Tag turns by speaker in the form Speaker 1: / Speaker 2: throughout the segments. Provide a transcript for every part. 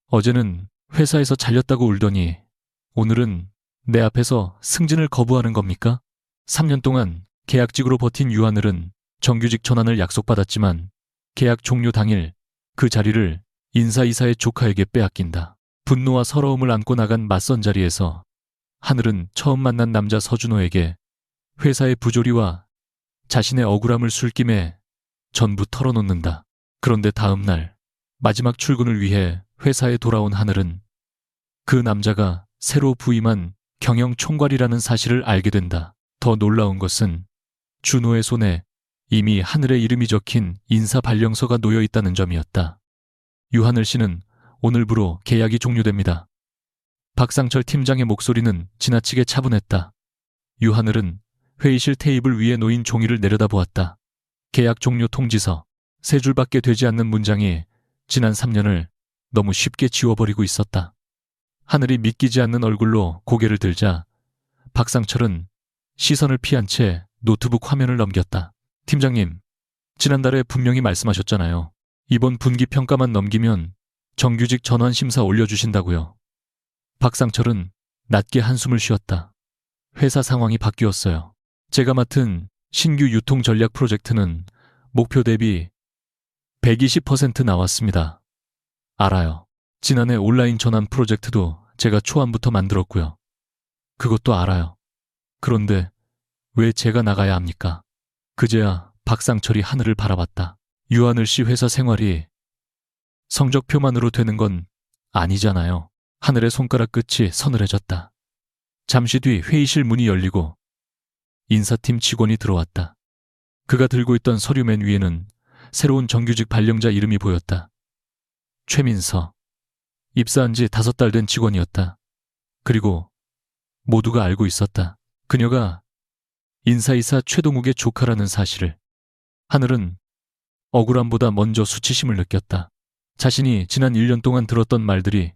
Speaker 1: 어제는 회사에서 잘렸다고 울더니 오늘은 내 앞에서 승진을 거부하는 겁니까? 3년 동안 계약직으로 버틴 유하늘은 정규직 전환을 약속받았지만 계약 종료 당일 그 자리를 인사이사의 조카에게 빼앗긴다. 분노와 서러움을 안고 나간 맞선 자리에서 하늘은 처음 만난 남자 서준호에게 회사의 부조리와 자신의 억울함을 술김에 전부 털어놓는다. 그런데 다음 날 마지막 출근을 위해 회사에 돌아온 하늘은 그 남자가 새로 부임한 경영총괄이라는 사실을 알게 된다. 더 놀라운 것은 준호의 손에 이미 하늘의 이름이 적힌 인사 발령서가 놓여 있다는 점이었다. 유하늘 씨는 오늘부로 계약이 종료됩니다. 박상철 팀장의 목소리는 지나치게 차분했다. 유하늘은 회의실 테이블 위에 놓인 종이를 내려다보았다. 계약 종료 통지서, 세 줄밖에 되지 않는 문장이 지난 3년을 너무 쉽게 지워버리고 있었다. 하늘이 믿기지 않는 얼굴로 고개를 들자 박상철은 시선을 피한 채 노트북 화면을 넘겼다. 팀장님, 지난달에 분명히 말씀하셨잖아요. 이번 분기 평가만 넘기면 정규직 전환 심사 올려주신다고요. 박상철은 낮게 한숨을 쉬었다. 회사 상황이 바뀌었어요. 제가 맡은 신규 유통 전략 프로젝트는 목표 대비 120% 나왔습니다. 알아요. 지난해 온라인 전환 프로젝트도 제가 초안부터 만들었고요. 그것도 알아요. 그런데 왜 제가 나가야 합니까? 그제야 박상철이 하늘을 바라봤다. 유하늘 씨 회사 생활이 성적표만으로 되는 건 아니잖아요. 하늘의 손가락 끝이 서늘해졌다. 잠시 뒤 회의실 문이 열리고 인사팀 직원이 들어왔다. 그가 들고 있던 서류맨 위에는 새로운 정규직 발령자 이름이 보였다. 최민서. 입사한 지 5달 된 직원이었다. 그리고 모두가 알고 있었다. 그녀가 인사이사 최동욱의 조카라는 사실을. 하늘은 억울함보다 먼저 수치심을 느꼈다. 자신이 지난 1년 동안 들었던 말들이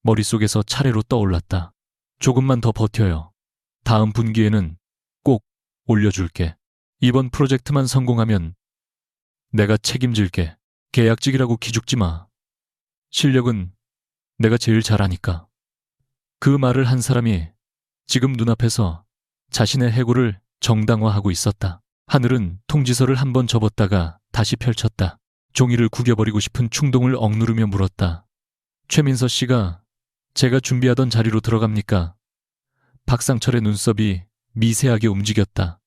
Speaker 1: 머릿속에서 차례로 떠올랐다. 조금만 더 버텨요. 다음 분기에는 꼭 올려줄게. 이번 프로젝트만 성공하면 내가 책임질게. 계약직이라고 기죽지 마. 실력은 내가 제일 잘하니까. 그 말을 한 사람이 지금 눈앞에서 자신의 해고를 정당화하고 있었다. 하늘은 통지서를 한번 접었다가 다시 펼쳤다. 종이를 구겨버리고 싶은 충동을 억누르며 물었다. 최민서 씨가 제가 준비하던 자리로 들어갑니까? 박상철의 눈썹이 미세하게 움직였다.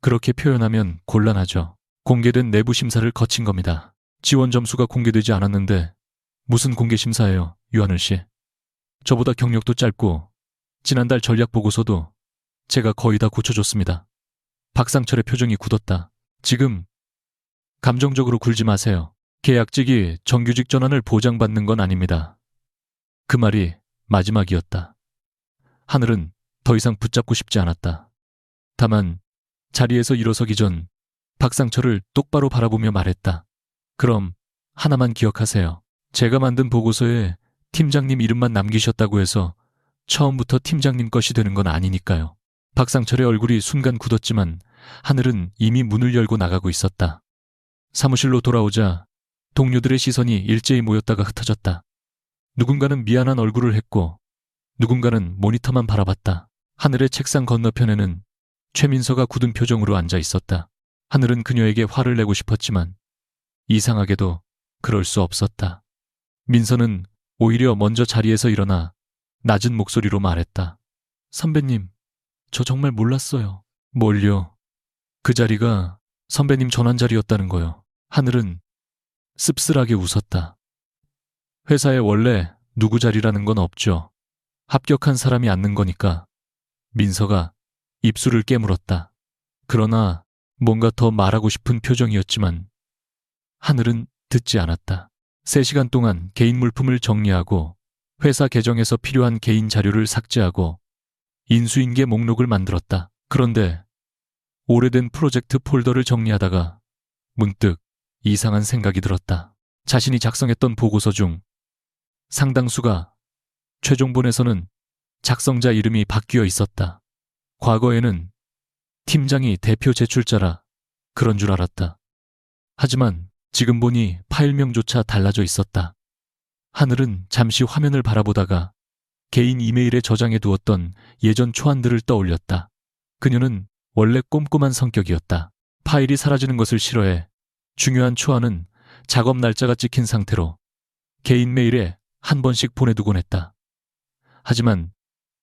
Speaker 1: 그렇게 표현하면 곤란하죠. 공개된 내부 심사를 거친 겁니다. 지원 점수가 공개되지 않았는데 무슨 공개 심사예요, 유하늘 씨. 저보다 경력도 짧고 지난달 전략 보고서도 제가 거의 다 고쳐줬습니다. 박상철의 표정이 굳었다. 지금 감정적으로 굴지 마세요. 계약직이 정규직 전환을 보장받는 건 아닙니다. 그 말이 마지막이었다. 하늘은 더 이상 붙잡고 싶지 않았다. 다만 자리에서 일어서기 전 박상철을 똑바로 바라보며 말했다. 그럼 하나만 기억하세요. 제가 만든 보고서에 팀장님 이름만 남기셨다고 해서 처음부터 팀장님 것이 되는 건 아니니까요. 박상철의 얼굴이 순간 굳었지만 하늘은 이미 문을 열고 나가고 있었다. 사무실로 돌아오자 동료들의 시선이 일제히 모였다가 흩어졌다. 누군가는 미안한 얼굴을 했고 누군가는 모니터만 바라봤다. 하늘의 책상 건너편에는 최민서가 굳은 표정으로 앉아 있었다. 하늘은 그녀에게 화를 내고 싶었지만 이상하게도 그럴 수 없었다. 민서는 오히려 먼저 자리에서 일어나 낮은 목소리로 말했다. 선배님, 저 정말 몰랐어요. 뭘요? 그 자리가 선배님 전환 자리였다는 거요. 하늘은 씁쓸하게 웃었다. 회사에 원래 누구 자리라는 건 없죠. 합격한 사람이 앉는 거니까. 민서가 입술을 깨물었다. 그러나 뭔가 더 말하고 싶은 표정이었지만 하늘은 듣지 않았다. 3시간 동안 개인 물품을 정리하고 회사 계정에서 필요한 개인 자료를 삭제하고 인수인계 목록을 만들었다. 그런데 오래된 프로젝트 폴더를 정리하다가 문득 이상한 생각이 들었다. 자신이 작성했던 보고서 중 상당수가 최종본에서는 작성자 이름이 바뀌어 있었다. 과거에는 팀장이 대표 제출자라 그런 줄 알았다. 하지만 지금 보니 파일명조차 달라져 있었다. 하늘은 잠시 화면을 바라보다가 개인 이메일에 저장해 두었던 예전 초안들을 떠올렸다. 그녀는 원래 꼼꼼한 성격이었다. 파일이 사라지는 것을 싫어해 중요한 초안은 작업 날짜가 찍힌 상태로 개인 메일에 한 번씩 보내두곤 했다. 하지만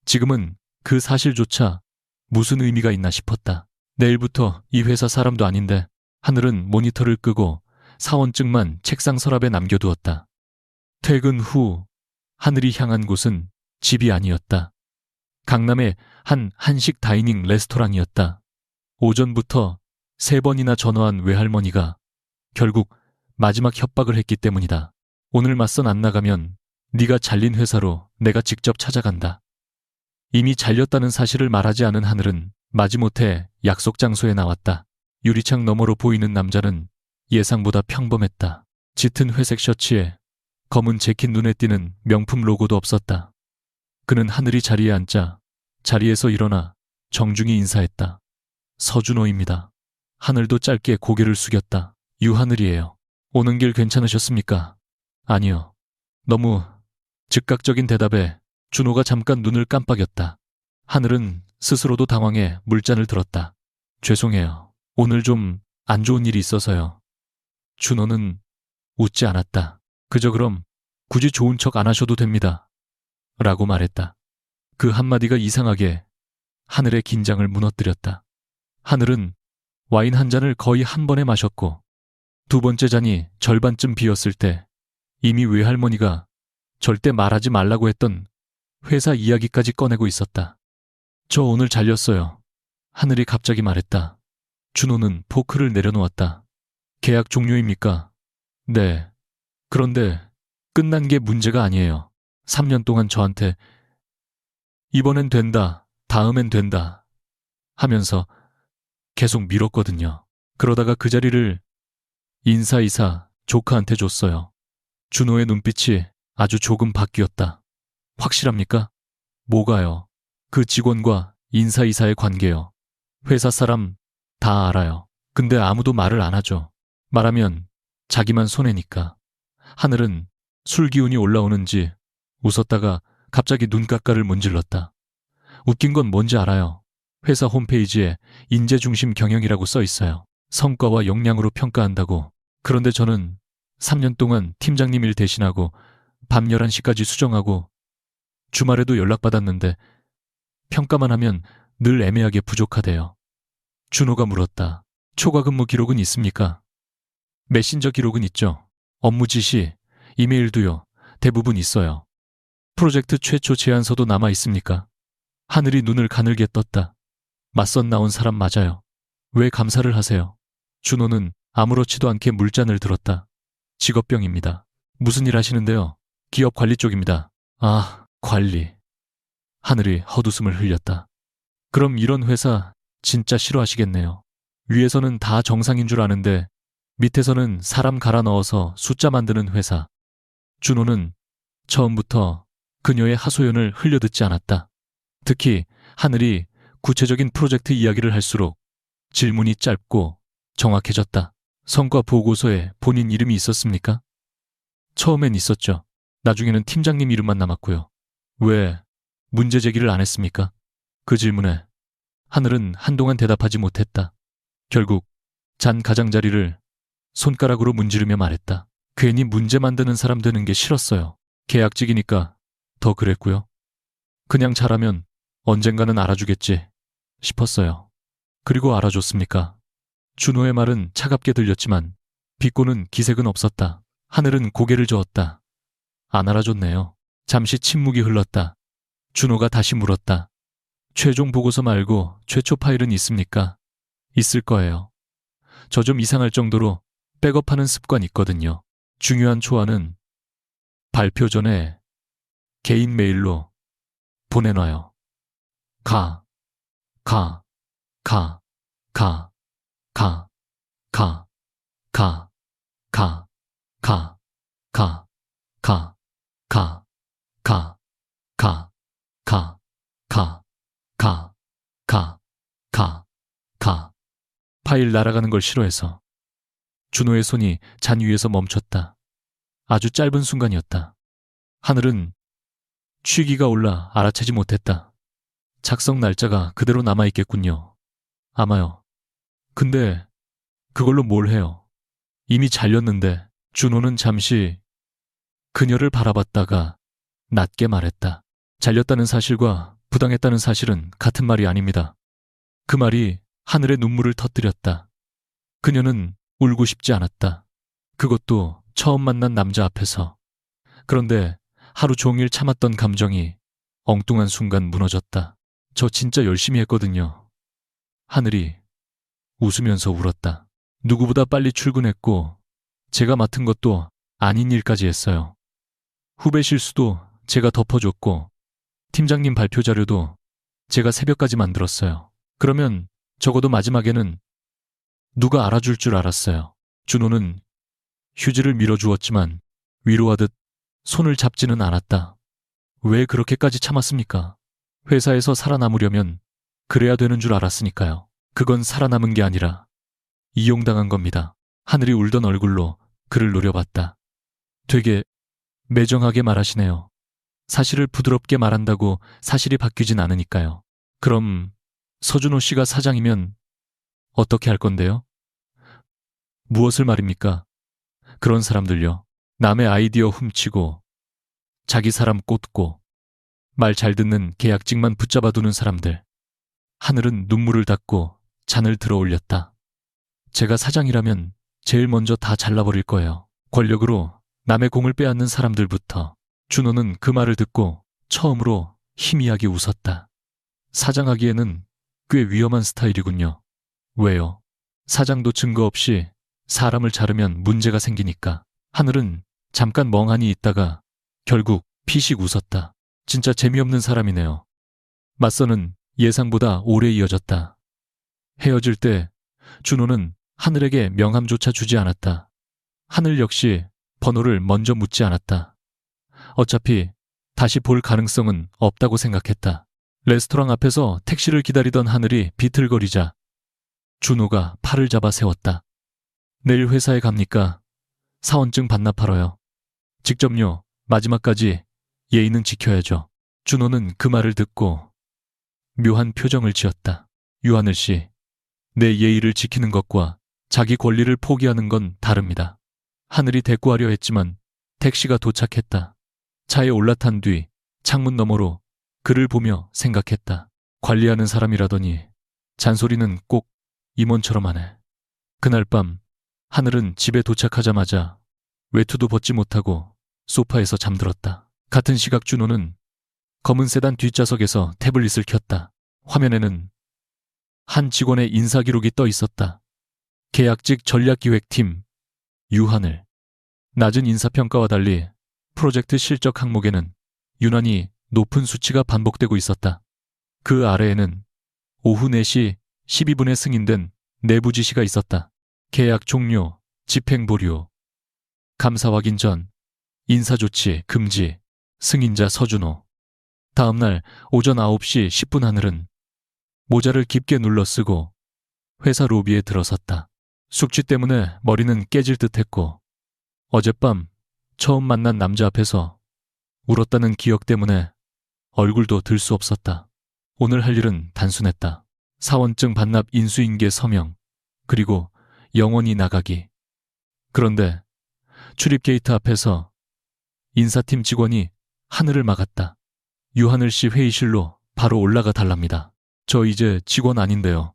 Speaker 1: 지금은 그 사실조차 무슨 의미가 있나 싶었다. 내일부터 이 회사 사람도 아닌데. 하늘은 모니터를 끄고 사원증만 책상 서랍에 남겨두었다. 퇴근 후 하늘이 향한 곳은 집이 아니었다. 강남의 한 한식 다이닝 레스토랑이었다. 오전부터 3번이나 전화한 외할머니가 결국 마지막 협박을 했기 때문이다. 오늘 맞선 안 나가면 네가 잘린 회사로 내가 직접 찾아간다. 이미 잘렸다는 사실을 말하지 않은 하늘은 마지못해 약속 장소에 나왔다. 유리창 너머로 보이는 남자는 예상보다 평범했다. 짙은 회색 셔츠에 검은 재킷, 눈에 띄는 명품 로고도 없었다. 그는 하늘이 자리에 앉자 자리에서 일어나 정중히 인사했다. 서준호입니다. 하늘도 짧게 고개를 숙였다. 유하늘이에요. 오는 길 괜찮으셨습니까? 아니요. 너무 즉각적인 대답에 준호가 잠깐 눈을 깜빡였다. 하늘은 스스로도 당황해 물잔을 들었다. 죄송해요. 오늘 좀 안 좋은 일이 있어서요. 준호는 웃지 않았다. 그저 그럼 굳이 좋은 척 안 하셔도 됩니다. 라고 말했다. 그 한마디가 이상하게 하늘의 긴장을 무너뜨렸다. 하늘은 와인 한 잔을 거의 한 번에 마셨고 2번째 잔이 절반쯤 비었을 때 이미 외할머니가 절대 말하지 말라고 했던 회사 이야기까지 꺼내고 있었다. 저 오늘 잘렸어요. 하늘이 갑자기 말했다. 준호는 포크를 내려놓았다. 계약 종료입니까? 네. 그런데 끝난 게 문제가 아니에요. 3년 동안 저한테 이번엔 된다, 다음엔 된다 하면서 계속 밀었거든요. 그러다가 그 자리를 인사이사 조카한테 줬어요. 준호의 눈빛이 아주 조금 바뀌었다. 확실합니까? 뭐가요? 그 직원과 인사이사의 관계요. 회사 사람 다 알아요. 근데 아무도 말을 안 하죠. 말하면 자기만 손해니까. 하늘은 술 기운이 올라오는지 웃었다가 갑자기 눈가까를 문질렀다. 웃긴 건 뭔지 알아요. 회사 홈페이지에 인재중심 경영이라고 써 있어요. 성과와 역량으로 평가한다고. 그런데 저는 3년 동안 팀장님 일 대신하고 밤 11시까지 수정하고 주말에도 연락받았는데 평가만 하면 늘 애매하게 부족하대요. 준호가 물었다. 초과 근무 기록은 있습니까? 메신저 기록은 있죠. 업무 지시, 이메일도요. 대부분 있어요. 프로젝트 최초 제안서도 남아 있습니까? 하늘이 눈을 가늘게 떴다. 맞선 나온 사람 맞아요. 왜 감사를 하세요? 준호는 아무렇지도 않게 물잔을 들었다. 직업병입니다. 무슨 일 하시는데요? 기업 관리 쪽입니다. 아, 관리. 하늘이 헛웃음을 흘렸다. 그럼 이런 회사 진짜 싫어하시겠네요. 위에서는 다 정상인 줄 아는데 밑에서는 사람 갈아 넣어서 숫자 만드는 회사. 준호는 처음부터 그녀의 하소연을 흘려듣지 않았다. 특히 하늘이 구체적인 프로젝트 이야기를 할수록 질문이 짧고 정확해졌다. 성과 보고서에 본인 이름이 있었습니까? 처음엔 있었죠. 나중에는 팀장님 이름만 남았고요. 왜 문제 제기를 안 했습니까? 그 질문에 하늘은 한동안 대답하지 못했다. 결국 잔 가장자리를 손가락으로 문지르며 말했다. 괜히 문제 만드는 사람 되는 게 싫었어요. 계약직이니까 더 그랬고요. 그냥 잘하면 언젠가는 알아주겠지 싶었어요. 그리고 알아줬습니까? 준호의 말은 차갑게 들렸지만 비꼬는 기색은 없었다. 하늘은 고개를 저었다. 안 알아줬네요. 잠시 침묵이 흘렀다. 준호가 다시 물었다. 최종 보고서 말고 최초 파일은 있습니까? 있을 거예요. 저 좀 이상할 정도로 백업하는 습관 있거든요. 중요한 초안은 발표 전에 개인 메일로 보내놔요. 가, 가, 가, 가, 가, 가, 가, 가, 가, 가, 가, 가, 가, 가, 가, 가, 가, 가, 가, 가. 파일 날아가는 걸 싫어해서. 준호의 손이 잔 위에서 멈췄다. 아주 짧은 순간이었다. 하늘은 취기가 올라 알아채지 못했다. 작성 날짜가 그대로 남아있겠군요. 아마요. 근데 그걸로 뭘 해요? 이미 잘렸는데. 준호는 잠시 그녀를 바라봤다가 낮게 말했다. 잘렸다는 사실과 부당했다는 사실은 같은 말이 아닙니다. 그 말이 하늘의 눈물을 터뜨렸다. 그녀는 울고 싶지 않았다. 그것도 처음 만난 남자 앞에서. 그런데 하루 종일 참았던 감정이 엉뚱한 순간 무너졌다. 저 진짜 열심히 했거든요. 하늘이 웃으면서 울었다. 누구보다 빨리 출근했고 제가 맡은 것도 아닌 일까지 했어요. 후배 실수도 제가 덮어줬고 팀장님 발표 자료도 제가 새벽까지 만들었어요. 그러면 적어도 마지막에는 누가 알아줄 줄 알았어요. 준호는 휴지를 밀어주었지만 위로하듯 손을 잡지는 않았다. 왜 그렇게까지 참았습니까? 회사에서 살아남으려면 그래야 되는 줄 알았으니까요. 그건 살아남은 게 아니라 이용당한 겁니다. 하늘이 울던 얼굴로 그를 노려봤다. 되게 매정하게 말하시네요. 사실을 부드럽게 말한다고 사실이 바뀌진 않으니까요. 그럼 서준호 씨가 사장이면 어떻게 할 건데요? 무엇을 말입니까? 그런 사람들요. 남의 아이디어 훔치고 자기 사람 꽂고 말 잘 듣는 계약직만 붙잡아두는 사람들. 하늘은 눈물을 닦고 잔을 들어 올렸다. 제가 사장이라면 제일 먼저 다 잘라버릴 거예요. 권력으로 남의 공을 빼앗는 사람들부터. 준호는 그 말을 듣고 처음으로 희미하게 웃었다. 사장하기에는 꽤 위험한 스타일이군요. 왜요? 사장도 증거 없이 사람을 자르면 문제가 생기니까. 하늘은 잠깐 멍하니 있다가 결국 피식 웃었다. 진짜 재미없는 사람이네요. 맞선은 예상보다 오래 이어졌다. 헤어질 때 준호는 하늘에게 명함조차 주지 않았다. 하늘 역시 번호를 먼저 묻지 않았다. 어차피 다시 볼 가능성은 없다고 생각했다. 레스토랑 앞에서 택시를 기다리던 하늘이 비틀거리자 준호가 팔을 잡아 세웠다. 내일 회사에 갑니까? 사원증 반납하러요. 직접요. 마지막까지 예의는 지켜야죠. 준호는 그 말을 듣고 묘한 표정을 지었다. 유하늘 씨, 내 예의를 지키는 것과 자기 권리를 포기하는 건 다릅니다. 하늘이 대꾸하려 했지만 택시가 도착했다. 차에 올라탄 뒤 창문 너머로 그를 보며 생각했다. 관리하는 사람이라더니 잔소리는 꼭 임원처럼 하네. 그날 밤 하늘은 집에 도착하자마자 외투도 벗지 못하고 소파에서 잠들었다. 같은 시각 준호는 검은 세단 뒷좌석에서 태블릿을 켰다. 화면에는 한 직원의 인사 기록이 떠 있었다. 계약직 전략기획팀 유하늘. 낮은 인사평가와 달리 프로젝트 실적 항목에는 유난히 높은 수치가 반복되고 있었다. 그 아래에는 오후 4시 12분에 승인된 내부 지시가 있었다. 계약 종료, 집행 보류, 감사 확인 전, 인사조치 금지, 승인자 서준호. 다음날 오전 9시 10분 하늘은 모자를 깊게 눌러 쓰고 회사 로비에 들어섰다. 숙취 때문에 머리는 깨질 듯했고 어젯밤 처음 만난 남자 앞에서 울었다는 기억 때문에 얼굴도 들 수 없었다. 오늘 할 일은 단순했다. 사원증 반납 인수인계 서명, 그리고 영원히 나가기. 그런데 출입 게이트 앞에서 인사팀 직원이 하늘을 막았다. 유하늘 씨 회의실로 바로 올라가 달랍니다. 저 이제 직원 아닌데요.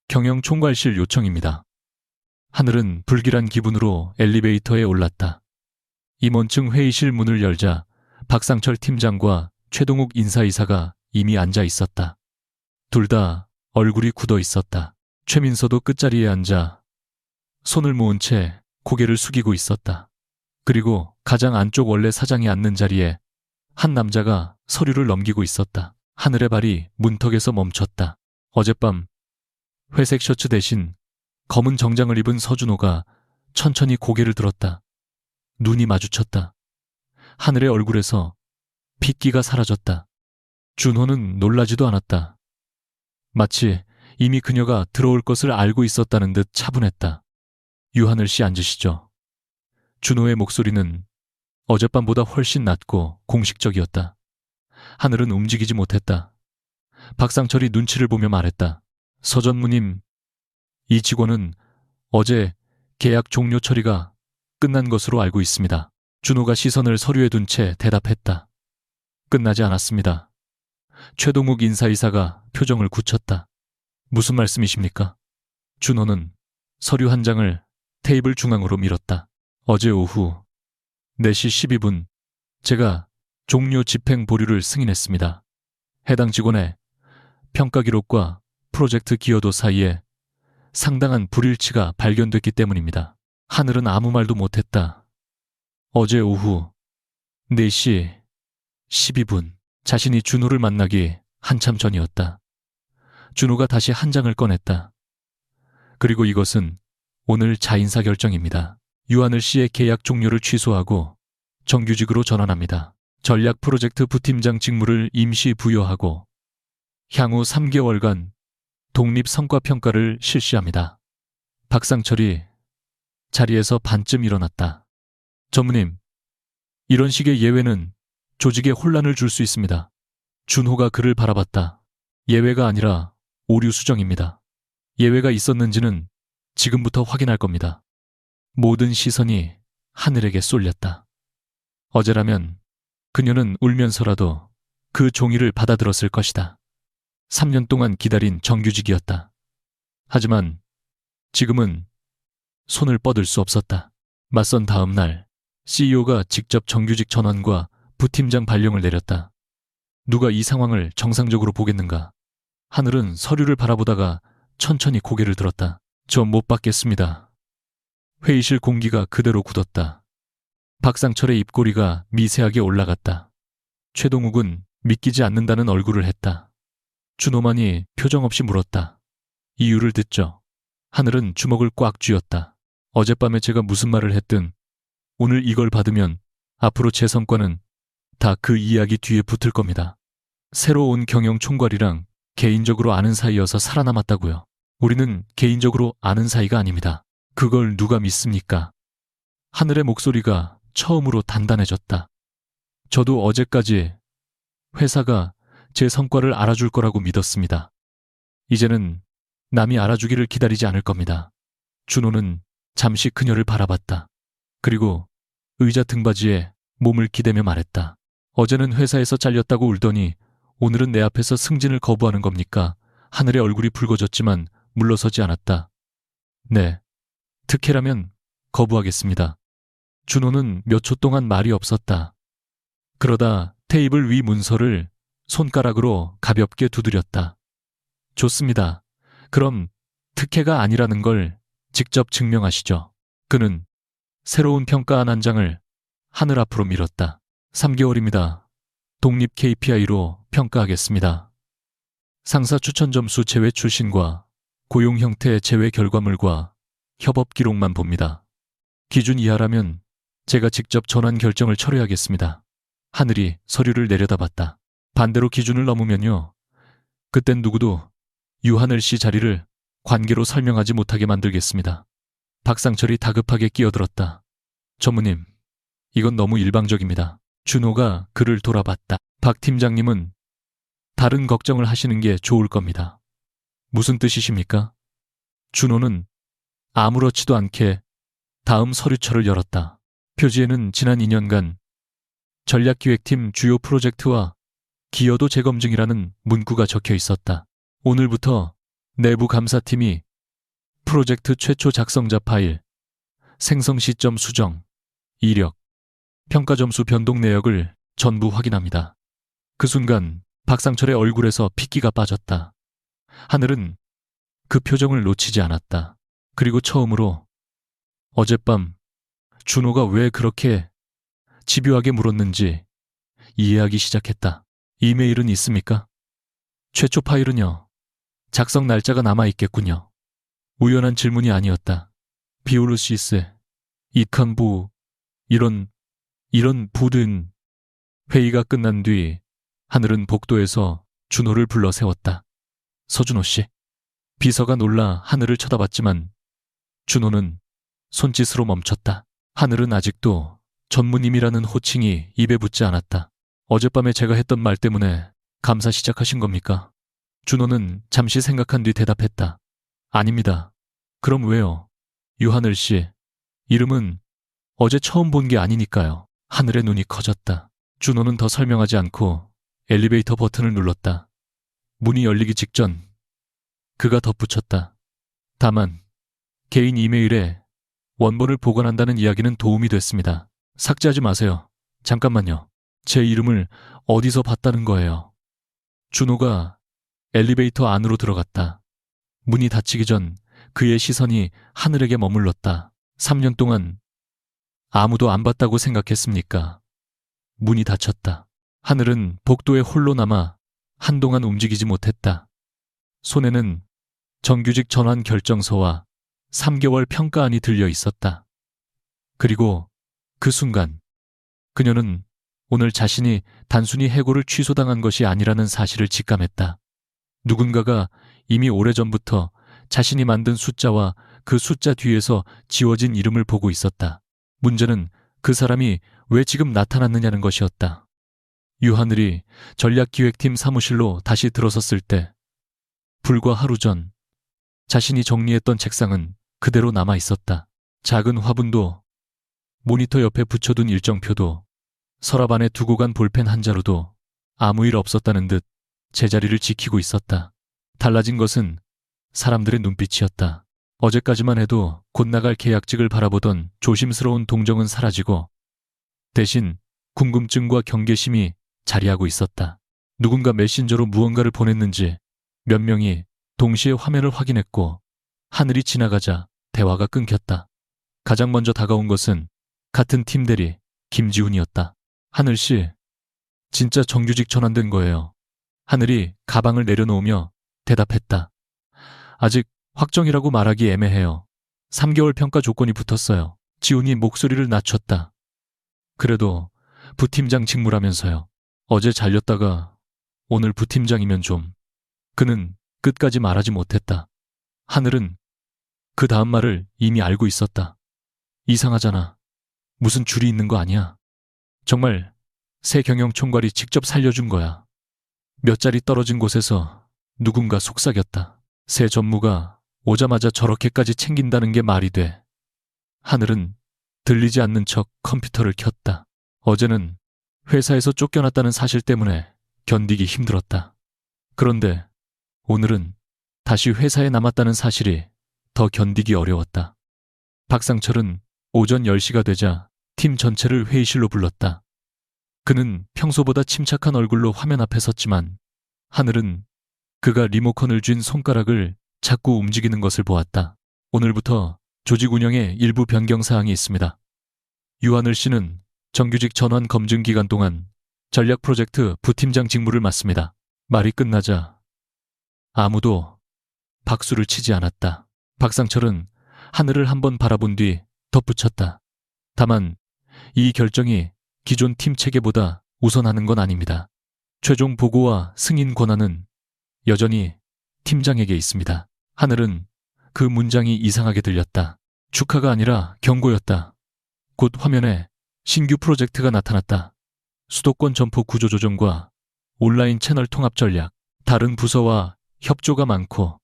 Speaker 1: 경영총괄실 요청입니다. 하늘은 불길한 기분으로 엘리베이터에 올랐다. 임원층 회의실 문을 열자 박상철 팀장과 최동욱 인사이사가 이미 앉아 있었다. 둘 다 얼굴이 굳어 있었다. 최민서도 끝자리에 앉아 손을 모은 채 고개를 숙이고 있었다. 그리고 가장 안쪽 원래 사장이 앉는 자리에 한 남자가 서류를 넘기고 있었다. 하늘의 발이 문턱에서 멈췄다. 어젯밤 회색 셔츠 대신 검은 정장을 입은 서준호가 천천히 고개를 들었다. 눈이 마주쳤다. 하늘의 얼굴에서 핏기가 사라졌다. 준호는 놀라지도 않았다. 마치 이미 그녀가 들어올 것을 알고 있었다는 듯 차분했다. 유하늘 씨 앉으시죠. 준호의 목소리는 어젯밤보다 훨씬 낮고 공식적이었다. 하늘은 움직이지 못했다. 박상철이 눈치를 보며 말했다. 서전무님, 이 직원은 어제 계약 종료 처리가 끝난 것으로 알고 있습니다. 준호가 시선을 서류에 둔 채 대답했다. 끝나지 않았습니다. 최동욱 인사이사가 표정을 굳혔다. 무슨 말씀이십니까? 준호는 서류 한 장을 테이블 중앙으로 밀었다. 어제 오후 4시 12분 제가 종료 집행 보류를 승인했습니다. 해당 직원의 평가 기록과 프로젝트 기여도 사이에 상당한 불일치가 발견됐기 때문입니다. 하늘은 아무 말도 못했다. 어제 오후 4시 12분 자신이 준호를 만나기 한참 전이었다. 준호가 다시 한 장을 꺼냈다. 그리고 이것은 오늘 자인사 결정입니다. 유하늘 씨의 계약 종료를 취소하고 정규직으로 전환합니다. 전략 프로젝트 부팀장 직무를 임시 부여하고 향후 3개월간 독립 성과평가를 실시합니다. 박상철이 자리에서 반쯤 일어났다. 전무님, 이런 식의 예외는 조직에 혼란을 줄 수 있습니다. 준호가 그를 바라봤다. 예외가 아니라 오류 수정입니다. 예외가 있었는지는 지금부터 확인할 겁니다. 모든 시선이 하늘에게 쏠렸다. 어제라면 그녀는 울면서라도 그 종이를 받아들었을 것이다. 3년 동안 기다린 정규직이었다. 하지만 지금은 손을 뻗을 수 없었다. 맞선 다음 날 CEO가 직접 정규직 전환과 부팀장 발령을 내렸다. 누가 이 상황을 정상적으로 보겠는가? 하늘은 서류를 바라보다가 천천히 고개를 들었다. 저 못 받겠습니다. 회의실 공기가 그대로 굳었다. 박상철의 입꼬리가 미세하게 올라갔다. 최동욱은 믿기지 않는다는 얼굴을 했다. 준호만이 표정 없이 물었다. 이유를 듣죠. 하늘은 주먹을 꽉 쥐었다. 어젯밤에 제가 무슨 말을 했든 오늘 이걸 받으면 앞으로 제 성과는 다 그 이야기 뒤에 붙을 겁니다. 새로 온 경영 총괄이랑 개인적으로 아는 사이여서 살아남았다고요. 우리는 개인적으로 아는 사이가 아닙니다. 그걸 누가 믿습니까? 하늘의 목소리가 처음으로 단단해졌다. 저도 어제까지 회사가 제 성과를 알아줄 거라고 믿었습니다. 이제는 남이 알아주기를 기다리지 않을 겁니다. 준호는 잠시 그녀를 바라봤다. 그리고 의자 등받이에 몸을 기대며 말했다. 어제는 회사에서 잘렸다고 울더니 오늘은 내 앞에서 승진을 거부하는 겁니까? 하늘의 얼굴이 붉어졌지만 물러서지 않았다. 네, 특혜라면 거부하겠습니다. 준호는 몇 초 동안 말이 없었다. 그러다 테이블 위 문서를 손가락으로 가볍게 두드렸다. 좋습니다. 그럼 특혜가 아니라는 걸 직접 증명하시죠. 그는 새로운 평가안 한 장을 하늘 앞으로 밀었다. 3개월입니다. 독립 KPI로 평가하겠습니다. 상사 추천 점수 제외 출신과 고용 형태 제외 결과물과 협업 기록만 봅니다. 기준 이하라면 제가 직접 전환 결정을 철회하겠습니다. 하늘이 서류를 내려다봤다. 반대로 기준을 넘으면요. 그땐 누구도 유하늘 씨 자리를 관계로 설명하지 못하게 만들겠습니다. 박상철이 다급하게 끼어들었다. 전무님, 이건 너무 일방적입니다. 준호가 그를 돌아봤다. 박 팀장님은 다른 걱정을 하시는 게 좋을 겁니다. 무슨 뜻이십니까? 준호는 아무렇지도 않게 다음 서류처를 열었다. 표지에는 지난 2년간 전략기획팀 주요 프로젝트와 기여도 재검증이라는 문구가 적혀 있었다. 오늘부터 내부 감사팀이 프로젝트 최초 작성자 파일, 생성 시점 수정, 이력, 평가 점수 변동 내역을 전부 확인합니다. 그 순간 박상철의 얼굴에서 핏기가 빠졌다. 하늘은 그 표정을 놓치지 않았다. 그리고 처음으로 어젯밤 준호가 왜 그렇게 집요하게 물었는지 이해하기 시작했다. 이메일은 있습니까? 최초 파일은요. 작성 날짜가 남아있겠군요. 우연한 질문이 아니었다. 비올루시스, 이칸부, 이런 부든. 회의가 끝난 뒤 하늘은 복도에서 준호를 불러 세웠다. 서준호 씨. 비서가 놀라 하늘을 쳐다봤지만 준호는 손짓으로 멈췄다. 하늘은 아직도 전무님이라는 호칭이 입에 붙지 않았다. 어젯밤에 제가 했던 말 때문에 감사 시작하신 겁니까? 준호는 잠시 생각한 뒤 대답했다. 아닙니다. 그럼 왜요? 유하늘 씨, 이름은 어제 처음 본 게 아니니까요. 하늘의 눈이 커졌다. 준호는 더 설명하지 않고 엘리베이터 버튼을 눌렀다. 문이 열리기 직전 그가 덧붙였다. 다만 개인 이메일에 원본을 보관한다는 이야기는 도움이 됐습니다. 삭제하지 마세요. 잠깐만요. 제 이름을 어디서 봤다는 거예요. 준호가 엘리베이터 안으로 들어갔다. 문이 닫히기 전 그의 시선이 하늘에게 머물렀다. 3년 동안 아무도 안 봤다고 생각했습니까? 문이 닫혔다. 하늘은 복도에 홀로 남아 한동안 움직이지 못했다. 손에는 정규직 전환 결정서와 3개월 평가안이 들려 있었다. 그리고 그 순간 그녀는 오늘 자신이 단순히 해고를 취소당한 것이 아니라는 사실을 직감했다. 누군가가 이미 오래전부터 자신이 만든 숫자와 그 숫자 뒤에서 지워진 이름을 보고 있었다. 문제는 그 사람이 왜 지금 나타났느냐는 것이었다. 유하늘이 전략기획팀 사무실로 다시 들어섰을 때 불과 하루 전 자신이 정리했던 책상은 그대로 남아 있었다. 작은 화분도, 모니터 옆에 붙여둔 일정표도, 서랍 안에 두고 간 볼펜 한 자루도 아무 일 없었다는 듯 제자리를 지키고 있었다. 달라진 것은 사람들의 눈빛이었다. 어제까지만 해도 곧 나갈 계약직을 바라보던 조심스러운 동정은 사라지고 대신 궁금증과 경계심이 자리하고 있었다. 누군가 메신저로 무언가를 보냈는지 몇 명이 동시에 화면을 확인했고 하늘이 지나가자 대화가 끊겼다. 가장 먼저 다가온 것은 같은 팀 대리 김지훈이었다. 하늘 씨, 진짜 정규직 전환된 거예요. 하늘이 가방을 내려놓으며 대답했다. 아직 확정이라고 말하기 애매해요. 3개월 평가 조건이 붙었어요. 지훈이 목소리를 낮췄다. 그래도 부팀장 직무라면서요. 어제 잘렸다가 오늘 부팀장이면 좀. 그는 끝까지 말하지 못했다. 하늘은 그 다음 말을 이미 알고 있었다. 이상하잖아. 무슨 줄이 있는 거 아니야? 정말 새 경영 총괄이 직접 살려준 거야. 몇 자리 떨어진 곳에서 누군가 속삭였다. 새 전무가 오자마자 저렇게까지 챙긴다는 게 말이 돼. 하늘은 들리지 않는 척 컴퓨터를 켰다. 어제는 회사에서 쫓겨났다는 사실 때문에 견디기 힘들었다. 그런데 오늘은 다시 회사에 남았다는 사실이 더 견디기 어려웠다. 박상철은 오전 10시가 되자 팀 전체를 회의실로 불렀다. 그는 평소보다 침착한 얼굴로 화면 앞에 섰지만 하늘은 그가 리모컨을 쥔 손가락을 자꾸 움직이는 것을 보았다. 오늘부터 조직 운영에 일부 변경 사항이 있습니다. 유하늘 씨는 정규직 전환 검증 기간 동안 전략 프로젝트 부팀장 직무를 맡습니다. 말이 끝나자 아무도 박수를 치지 않았다. 박상철은 하늘을 한번 바라본 뒤 덧붙였다. 다만 이 결정이 기존 팀 체계보다 우선하는 건 아닙니다. 최종 보고와 승인 권한은 여전히 팀장에게 있습니다. 하늘은 그 문장이 이상하게 들렸다. 축하가 아니라 경고였다. 곧 화면에 신규 프로젝트가 나타났다. 수도권 점포 구조 조정과 온라인 채널 통합 전략, 다른 부서와 협조가 많고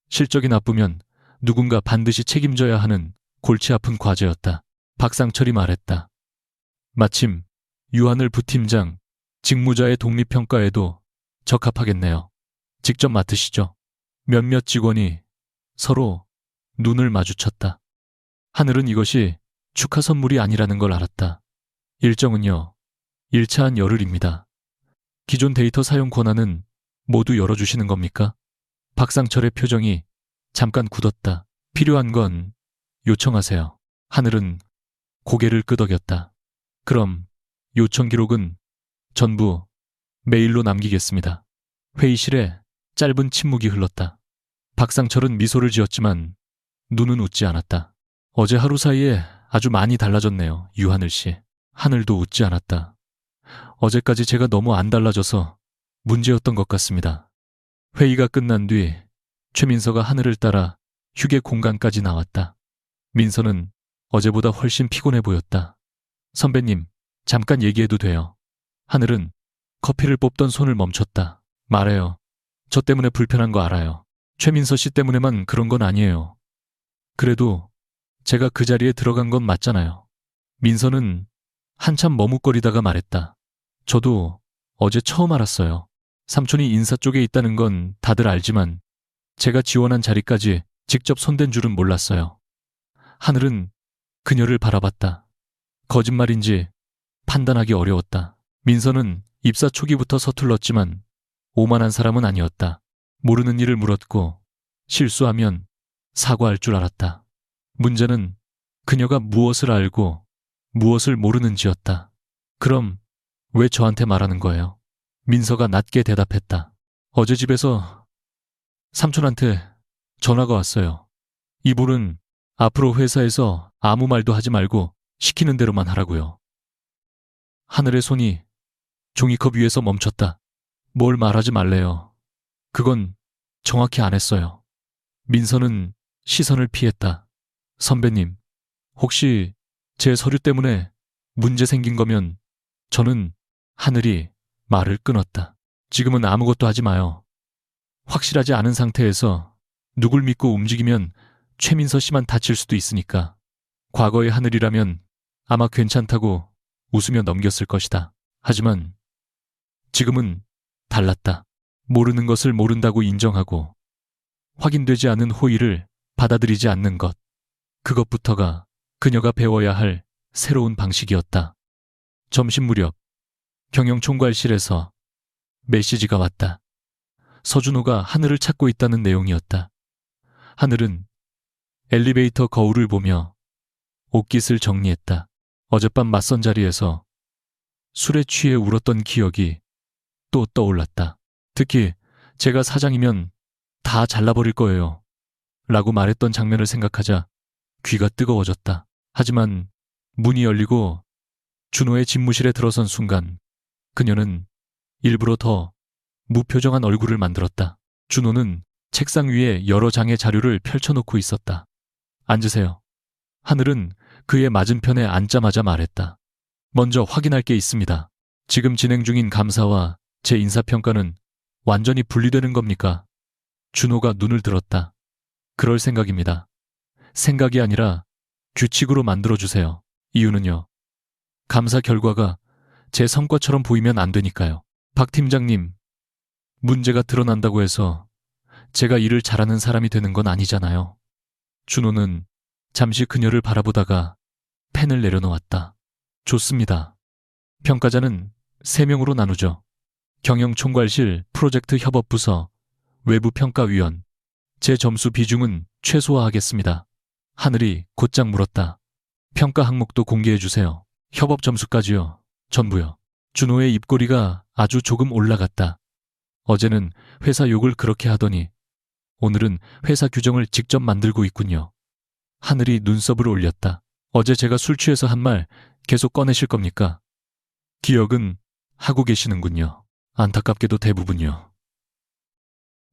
Speaker 1: 실적이 나쁘면 누군가 반드시 책임져야 하는 골치 아픈 과제였다. 박상철이 말했다. 마침 유하늘 부팀장 직무자의 독립평가에도 적합하겠네요. 직접 맡으시죠. 몇몇 직원이 서로 눈을 마주쳤다. 하늘은 이것이 축하 선물이 아니라는 걸 알았다. 일정은요, 1차한 열흘입니다. 기존 데이터 사용 권한은 모두 열어주시는 겁니까? 박상철의 표정이 잠깐 굳었다. 필요한 건 요청하세요. 하늘은 고개를 끄덕였다. 그럼 요청 기록은 전부 메일로 남기겠습니다. 회의실에 짧은 침묵이 흘렀다. 박상철은 미소를 지었지만 눈은 웃지 않았다. 어제 하루 사이에 아주 많이 달라졌네요, 유하늘 씨. 하늘도 웃지 않았다. 어제까지 제가 너무 안 달라져서 문제였던 것 같습니다. 회의가 끝난 뒤 최민서가 하늘을 따라 휴게 공간까지 나왔다. 민서는 어제보다 훨씬 피곤해 보였다. 선배님, 잠깐 얘기해도 돼요. 하늘은 커피를 뽑던 손을 멈췄다. 말해요. 저 때문에 불편한 거 알아요. 최민서 씨 때문에만 그런 건 아니에요. 그래도 제가 그 자리에 들어간 건 맞잖아요. 민서는 한참 머뭇거리다가 말했다. 저도 어제 처음 알았어요. 삼촌이 인사 쪽에 있다는 건 다들 알지만 제가 지원한 자리까지 직접 손댄 줄은 몰랐어요. 하늘은 그녀를 바라봤다. 거짓말인지 판단하기 어려웠다. 민서는 입사 초기부터 서툴렀지만 오만한 사람은 아니었다. 모르는 일을 물었고 실수하면 사과할 줄 알았다. 문제는 그녀가 무엇을 알고 무엇을 모르는지였다. 그럼 왜 저한테 말하는 거예요? 민서가 낮게 대답했다. 어제 집에서 삼촌한테 전화가 왔어요. 이불은 앞으로 회사에서 아무 말도 하지 말고 시키는 대로만 하라고요. 하늘의 손이 종이컵 위에서 멈췄다. 뭘 말하지 말래요. 그건 정확히 안 했어요. 민서는 시선을 피했다. 선배님, 혹시 제 서류 때문에 문제 생긴 거면 저는 하늘이 말을 끊었다. 지금은 아무것도 하지 마요. 확실하지 않은 상태에서 누굴 믿고 움직이면 최민서 씨만 다칠 수도 있으니까. 과거의 하늘이라면 아마 괜찮다고 웃으며 넘겼을 것이다. 하지만 지금은 달랐다. 모르는 것을 모른다고 인정하고 확인되지 않은 호의를 받아들이지 않는 것. 그것부터가 그녀가 배워야 할 새로운 방식이었다. 점심 무렵 경영총괄실에서 메시지가 왔다. 서준호가 하늘을 찾고 있다는 내용이었다. 하늘은 엘리베이터 거울을 보며 옷깃을 정리했다. 어젯밤 맞선 자리에서 술에 취해 울었던 기억이 또 떠올랐다. 특히 제가 사장이면 다 잘라버릴 거예요. 라고 말했던 장면을 생각하자 귀가 뜨거워졌다. 하지만 문이 열리고 준호의 집무실에 들어선 순간 그녀는 일부러 더 무표정한 얼굴을 만들었다. 준호는 책상 위에 여러 장의 자료를 펼쳐놓고 있었다. 앉으세요. 하늘은 그의 맞은편에 앉자마자 말했다. 먼저 확인할 게 있습니다. 지금 진행 중인 감사와 제 인사평가는 완전히 분리되는 겁니까? 준호가 눈을 들었다. 그럴 생각입니다. 생각이 아니라 규칙으로 만들어주세요. 이유는요. 감사 결과가 제 성과처럼 보이면 안 되니까요. 박 팀장님, 문제가 드러난다고 해서 제가 일을 잘하는 사람이 되는 건 아니잖아요. 준호는 잠시 그녀를 바라보다가 펜을 내려놓았다. 좋습니다. 평가자는 3명으로 나누죠. 경영총괄실 프로젝트 협업부서 외부평가위원. 제 점수 비중은 최소화하겠습니다. 하늘이 곧장 물었다. 평가 항목도 공개해주세요. 협업 점수까지요. 전부요. 준호의 입꼬리가 아주 조금 올라갔다. 어제는 회사 욕을 그렇게 하더니 오늘은 회사 규정을 직접 만들고 있군요. 하늘이 눈썹을 올렸다. 어제 제가 술 취해서 한 말 계속 꺼내실 겁니까? 기억은 하고 계시는군요. 안타깝게도 대부분요.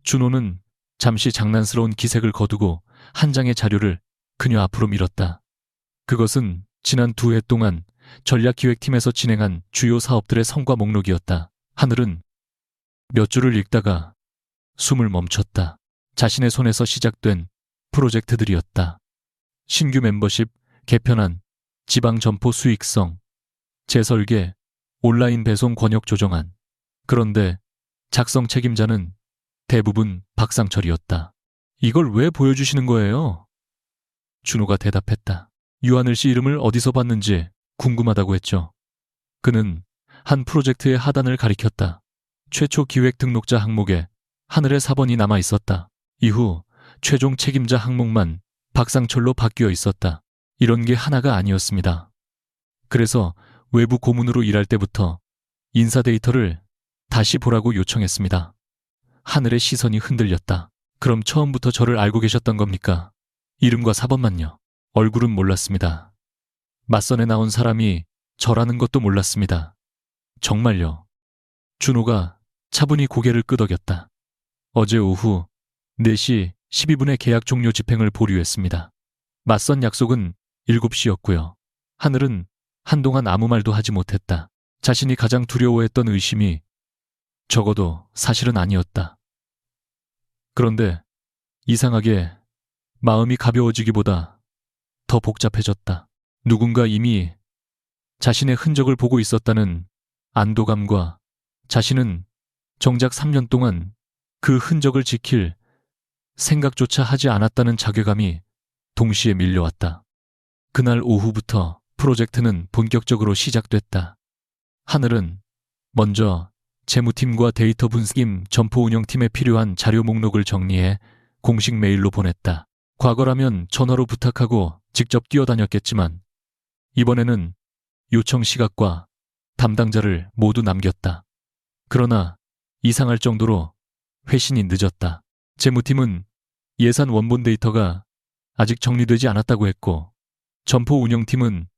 Speaker 1: 준호는 잠시 장난스러운 기색을 거두고 한 장의 자료를 그녀 앞으로 밀었다. 그것은 지난 2해 동안 전략기획팀에서 진행한 주요 사업들의 성과 목록이었다. 하늘은 몇 줄을 읽다가 숨을 멈췄다. 자신의 손에서 시작된 프로젝트들이었다. 신규 멤버십, 개편안, 지방 점포 수익성, 재설계, 온라인 배송 권역 조정안. 그런데 작성 책임자는 대부분 박상철이었다. 이걸 왜 보여주시는 거예요? 준호가 대답했다. 유하늘 씨 이름을 어디서 봤는지 궁금하다고 했죠. 그는 한 프로젝트의 하단을 가리켰다. 최초 기획 등록자 항목에 하늘의 사번이 남아 있었다. 이후 최종 책임자 항목만 박상철로 바뀌어 있었다. 이런 게 하나가 아니었습니다. 그래서 외부 고문으로 일할 때부터 인사 데이터를 다시 보라고 요청했습니다. 하늘의 시선이 흔들렸다. 그럼 처음부터 저를 알고 계셨던 겁니까? 이름과 사번만요. 얼굴은 몰랐습니다. 맞선에 나온 사람이 저라는 것도 몰랐습니다. 정말요. 준호가 차분히 고개를 끄덕였다. 어제 오후 4시 12분에 계약 종료 집행을 보류했습니다. 맞선 약속은 7시였고요. 하늘은 한동안 아무 말도 하지 못했다. 자신이 가장 두려워했던 의심이 적어도 사실은 아니었다. 그런데 이상하게 마음이 가벼워지기보다 더 복잡해졌다. 누군가 이미 자신의 흔적을 보고 있었다는 안도감과 자신은 정작 3년 동안 그 흔적을 지킬 생각조차 하지 않았다는 자괴감이 동시에 밀려왔다. 그날 오후부터 프로젝트는 본격적으로 시작됐다. 하늘은 먼저 재무팀과 데이터 분석팀, 점포 운영팀에 필요한 자료 목록을 정리해 공식 메일로 보냈다. 과거라면 전화로 부탁하고 직접 뛰어다녔겠지만 이번에는 요청 시각과 담당자를 모두 남겼다. 그러나 이상할 정도로 회신이 늦었다. 재무팀은 예산 원본 데이터가 아직 정리되지 않았다고 했고 점포 운영팀은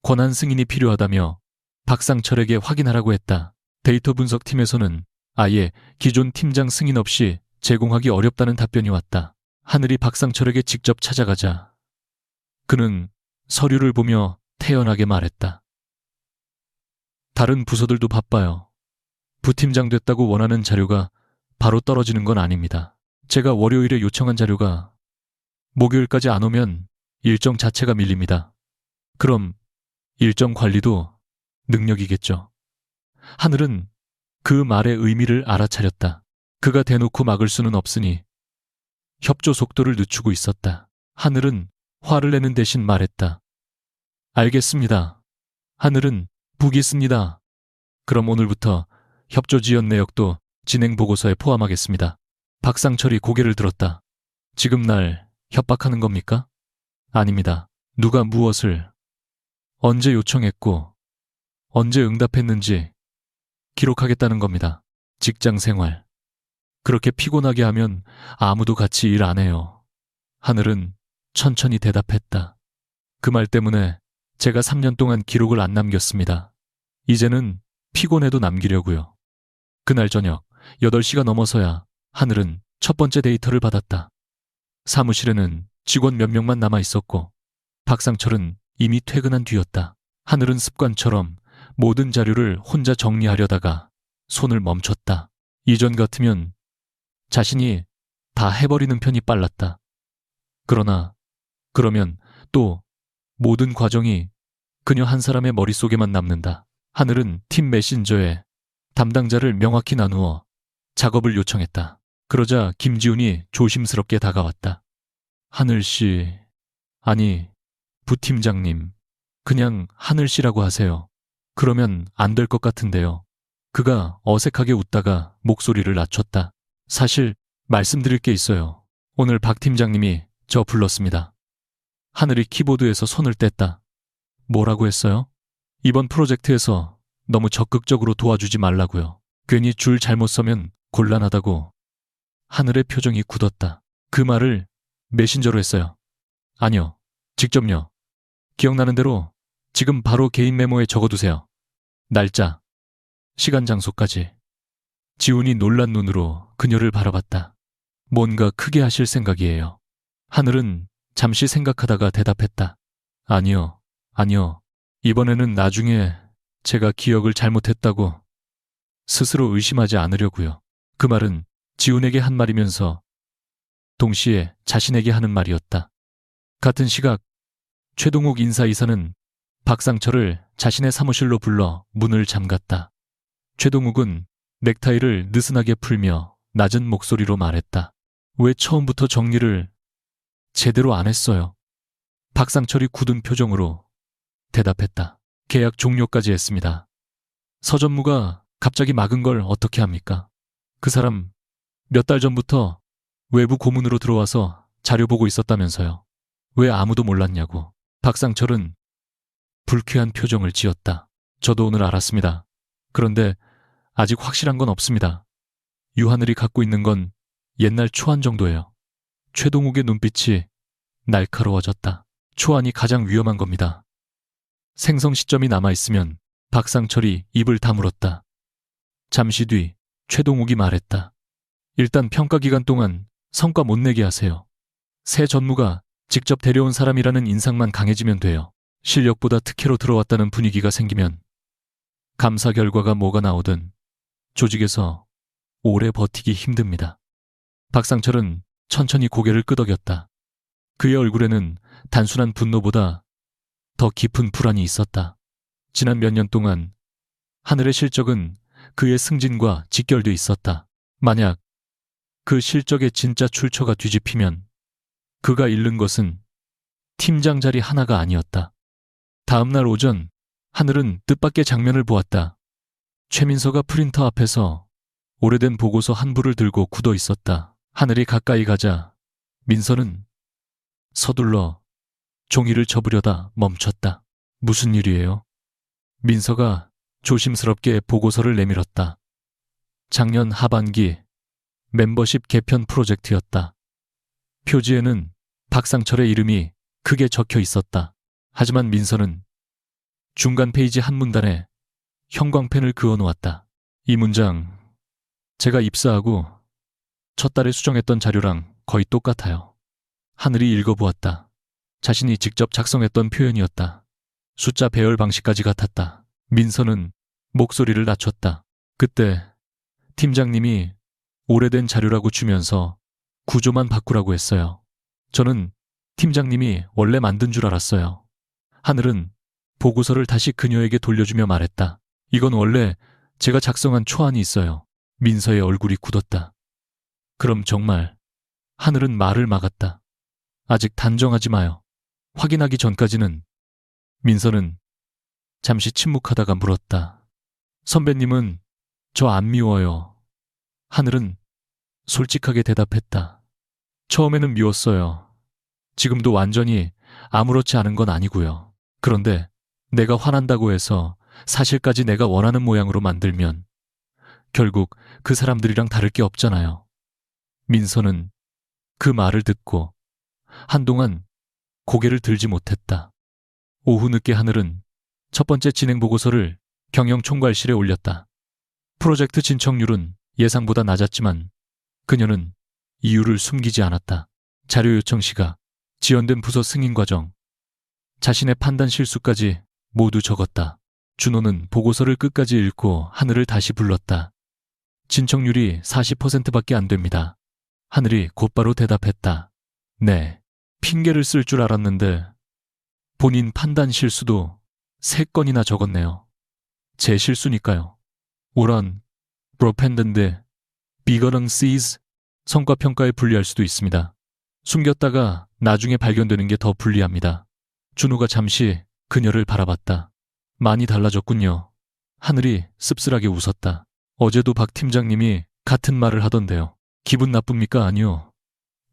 Speaker 1: 권한 승인이 필요하다며 박상철에게 확인하라고 했다. 데이터 분석팀에서는 아예 기존 팀장 승인 없이 제공하기 어렵다는 답변이 왔다. 하늘이 박상철에게 직접 찾아가자 그는 서류를 보며 태연하게 말했다. 다른 부서들도 바빠요. 부팀장 됐다고 원하는 자료가 바로 떨어지는 건 아닙니다. 제가 월요일에 요청한 자료가 목요일까지 안 오면 일정 자체가 밀립니다. 그럼 일정 관리도 능력이겠죠. 하늘은 그 말의 의미를 알아차렸다. 그가 대놓고 막을 수는 없으니 협조 속도를 늦추고 있었다. 하늘은 화를 내는 대신 말했다. 알겠습니다. 하늘은 북이 씁니다. 그럼 오늘부터 협조 지연 내역도 진행 보고서에 포함하겠습니다. 박상철이 고개를 들었다. 지금 날 협박하는 겁니까? 아닙니다. 누가 무엇을 언제 요청했고 언제 응답했는지 기록하겠다는 겁니다. 직장 생활. 그렇게 피곤하게 하면 아무도 같이 일 안 해요. 하늘은 천천히 대답했다. 그 말 때문에 제가 3년 동안 기록을 안 남겼습니다. 이제는 피곤해도 남기려고요. 그날 저녁 8시가 넘어서야 하늘은 첫 번째 데이터를 받았다. 사무실에는 직원 몇 명만 남아 있었고 박상철은 이미 퇴근한 뒤였다. 하늘은 습관처럼 모든 자료를 혼자 정리하려다가 손을 멈췄다. 이전 같으면 자신이 다 해버리는 편이 빨랐다. 그러면 또 모든 과정이 그녀 한 사람의 머릿속에만 남는다. 하늘은 팀 메신저에 담당자를 명확히 나누어 작업을 요청했다. 그러자 김지훈이 조심스럽게 다가왔다. 하늘씨, 아니, 부팀장님, 그냥 하늘씨라고 하세요. 그러면 안 될 것 같은데요. 그가 어색하게 웃다가 목소리를 낮췄다. 사실 말씀드릴 게 있어요. 오늘 박 팀장님이 저 불렀습니다. 하늘이 키보드에서 손을 뗐다. 뭐라고 했어요? 이번 프로젝트에서 너무 적극적으로 도와주지 말라고요. 괜히 줄 잘못 서면 곤란하다고. 하늘의 표정이 굳었다. 그 말을 메신저로 했어요. 아니요, 직접요. 기억나는 대로 지금 바로 개인 메모에 적어두세요. 날짜, 시간, 장소까지. 지훈이 놀란 눈으로 그녀를 바라봤다. 뭔가 크게 하실 생각이에요. 하늘은 잠시 생각하다가 대답했다. 아니요. 이번에는 나중에 제가 기억을 잘못했다고 스스로 의심하지 않으려고요. 그 말은 지훈에게 한 말이면서 동시에 자신에게 하는 말이었다. 같은 시각 최동욱 인사이사는 박상철을 자신의 사무실로 불러 문을 잠갔다. 최동욱은 넥타이를 느슨하게 풀며 낮은 목소리로 말했다. 왜 처음부터 정리를 제대로 안 했어요? 박상철이 굳은 표정으로 대답했다. 계약 종료까지 했습니다. 서전무가 갑자기 막은 걸 어떻게 합니까? 그 사람 몇 달 전부터 외부 고문으로 들어와서 자료 보고 있었다면서요. 왜 아무도 몰랐냐고. 박상철은 불쾌한 표정을 지었다. 저도 오늘 알았습니다. 그런데 아직 확실한 건 없습니다. 유하늘이 갖고 있는 건 옛날 초안 정도예요. 최동욱의 눈빛이 날카로워졌다. 초안이 가장 위험한 겁니다. 생성 시점이 남아있으면 박상철이 입을 다물었다. 잠시 뒤 최동욱이 말했다. 일단 평가 기간 동안 성과 못 내게 하세요. 새 전무가 직접 데려온 사람이라는 인상만 강해지면 돼요. 실력보다 특혜로 들어왔다는 분위기가 생기면 감사 결과가 뭐가 나오든 조직에서 오래 버티기 힘듭니다. 박상철은 천천히 고개를 끄덕였다. 그의 얼굴에는 단순한 분노보다 더 깊은 불안이 있었다. 지난 몇 년 동안 하늘의 실적은 그의 승진과 직결돼 있었다. 만약 그 실적의 진짜 출처가 뒤집히면 그가 잃는 것은 팀장 자리 하나가 아니었다. 다음 날 오전 하늘은 뜻밖의 장면을 보았다. 최민서가 프린터 앞에서 오래된 보고서 한 부를 들고 굳어 있었다. 하늘이 가까이 가자 민서는 서둘러 종이를 접으려다 멈췄다. 무슨 일이에요? 민서가 조심스럽게 보고서를 내밀었다. 작년 하반기 멤버십 개편 프로젝트였다. 표지에는 박상철의 이름이 크게 적혀 있었다. 하지만 민서는 중간 페이지 한 문단에 형광펜을 그어놓았다. 이 문장, 제가 입사하고 첫 달에 수정했던 자료랑 거의 똑같아요. 하늘이 읽어보았다. 자신이 직접 작성했던 표현이었다. 숫자 배열 방식까지 같았다. 민서는 목소리를 낮췄다. 그때 팀장님이 오래된 자료라고 주면서 구조만 바꾸라고 했어요. 저는 팀장님이 원래 만든 줄 알았어요. 하늘은 보고서를 다시 그녀에게 돌려주며 말했다. 이건 원래 제가 작성한 초안이 있어요. 민서의 얼굴이 굳었다. 그럼 정말 하늘은 말을 막았다. 아직 단정하지 마요. 확인하기 전까지는. 민서는 잠시 침묵하다가 물었다. 선배님은 저 안 미워요. 하늘은 솔직하게 대답했다. 처음에는 미웠어요. 지금도 완전히 아무렇지 않은 건 아니고요. 그런데 내가 화난다고 해서 사실까지 내가 원하는 모양으로 만들면 결국 그 사람들이랑 다를 게 없잖아요. 민서는 그 말을 듣고 한동안 고개를 들지 못했다. 오후 늦게 하늘은 첫 번째 진행 보고서를 경영총괄실에 올렸다. 프로젝트 진척률은 예상보다 낮았지만 그녀는 이유를 숨기지 않았다. 자료 요청 시각, 지연된 부서 승인 과정, 자신의 판단 실수까지 모두 적었다. 준호는 보고서를 끝까지 읽고 하늘을 다시 불렀다. 진척률이 40%밖에 안 됩니다. 하늘이 곧바로 대답했다. 네, 핑계를 쓸 줄 알았는데 본인 판단 실수도 3건이나 적었네요. 제 실수니까요. 우란, 브로펜던데, 비거넌 시즈, 성과평가에 불리할 수도 있습니다. 숨겼다가 나중에 발견되는 게 더 불리합니다. 준호가 잠시 그녀를 바라봤다. 많이 달라졌군요. 하늘이 씁쓸하게 웃었다. 어제도 박 팀장님이 같은 말을 하던데요. 기분 나쁩니까? 아니요.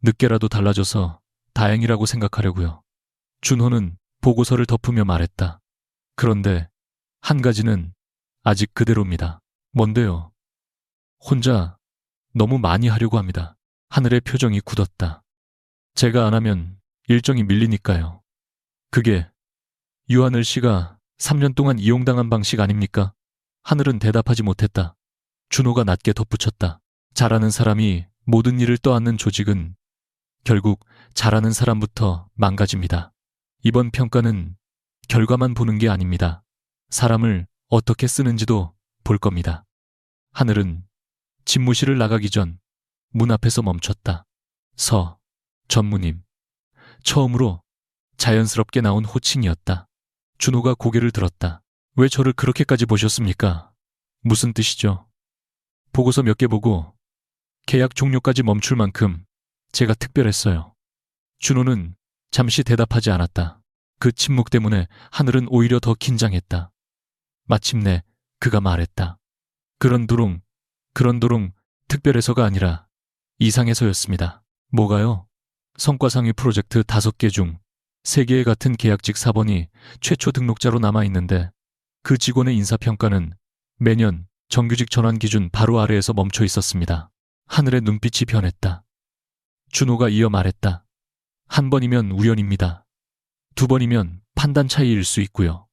Speaker 1: 늦게라도 달라져서 다행이라고 생각하려고요. 준호는 보고서를 덮으며 말했다. 그런데 한 가지는 아직 그대로입니다. 뭔데요? 혼자 너무 많이 하려고 합니다. 하늘의 표정이 굳었다. 제가 안 하면 일정이 밀리니까요. 그게 유하늘 씨가 3년 동안 이용당한 방식 아닙니까? 하늘은 대답하지 못했다. 준호가 낮게 덧붙였다. 잘하는 사람이 모든 일을 떠안는 조직은 결국 잘하는 사람부터 망가집니다. 이번 평가는 결과만 보는 게 아닙니다. 사람을 어떻게 쓰는지도 볼 겁니다. 하늘은 집무실을 나가기 전 문 앞에서 멈췄다. 전무님. 처음으로 자연스럽게 나온 호칭이었다. 준호가 고개를 들었다. 왜 저를 그렇게까지 보셨습니까? 무슨 뜻이죠? 보고서 몇 개 보고 계약 종료까지 멈출 만큼 제가 특별했어요. 준호는 잠시 대답하지 않았다. 그 침묵 때문에 하늘은 오히려 더 긴장했다. 마침내 그가 말했다. 그런 도롱 특별해서가 아니라 이상해서였습니다. 뭐가요? 성과상위 프로젝트 5개 중 3개의 같은 계약직 4번이 최초 등록자로 남아있는데 그 직원의 인사평가는 매년 정규직 전환 기준 바로 아래에서 멈춰 있었습니다. 하늘의 눈빛이 변했다. 준호가 이어 말했다. 1번이면 우연입니다. 2번이면 판단 차이일 수 있고요.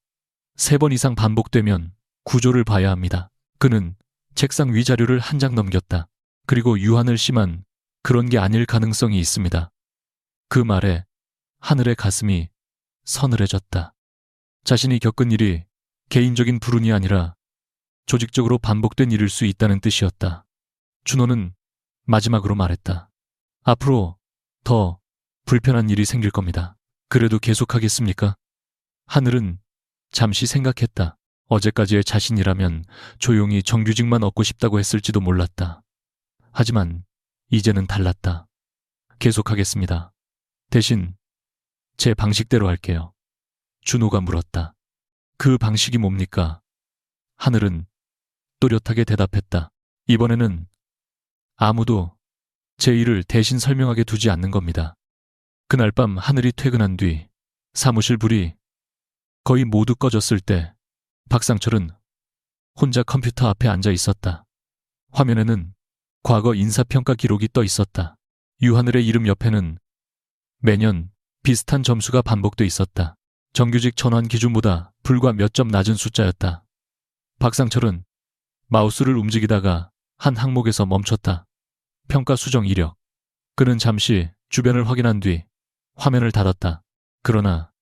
Speaker 1: 3번 이상 반복되면 구조를 봐야 합니다. 그는 책상 위 자료를 한 장 넘겼다. 그리고 유하늘 씨만 그런 게 아닐 가능성이 있습니다. 그 말에 하늘의 가슴이 서늘해졌다. 자신이 겪은 일이 개인적인 불운이 아니라 조직적으로 반복된 일일 수 있다는 뜻이었다. 준호는 마지막으로 말했다. 앞으로 더 불편한 일이 생길 겁니다. 그래도 계속하겠습니까? 하늘은 잠시 생각했다. 어제까지의 자신이라면 조용히 정규직만 얻고 싶다고 했을지도 몰랐다. 하지만 이제는 달랐다. 계속하겠습니다. 대신 제 방식대로 할게요. 준호가 물었다. 그 방식이 뭡니까? 하늘은 또렷하게 대답했다. 이번에는 아무도 제 일을 대신 설명하게 두지 않는 겁니다. 그날 밤 하늘이 퇴근한 뒤 사무실 불이 거의 모두 꺼졌을 때 박상철은 혼자 컴퓨터 앞에 앉아 있었다. 화면에는 과거 인사평가 기록이 떠 있었다. 유하늘의 이름 옆에는 매년 비슷한 점수가 반복돼 있었다. 정규직 전환 기준보다 불과 몇 점 낮은 숫자였다. 박상철은 마우스를 움직이다가 한 항목에서 멈췄다. 평가 수정 이력. 그는 잠시 주변을 확인한 뒤 화면을 닫았다. 그러나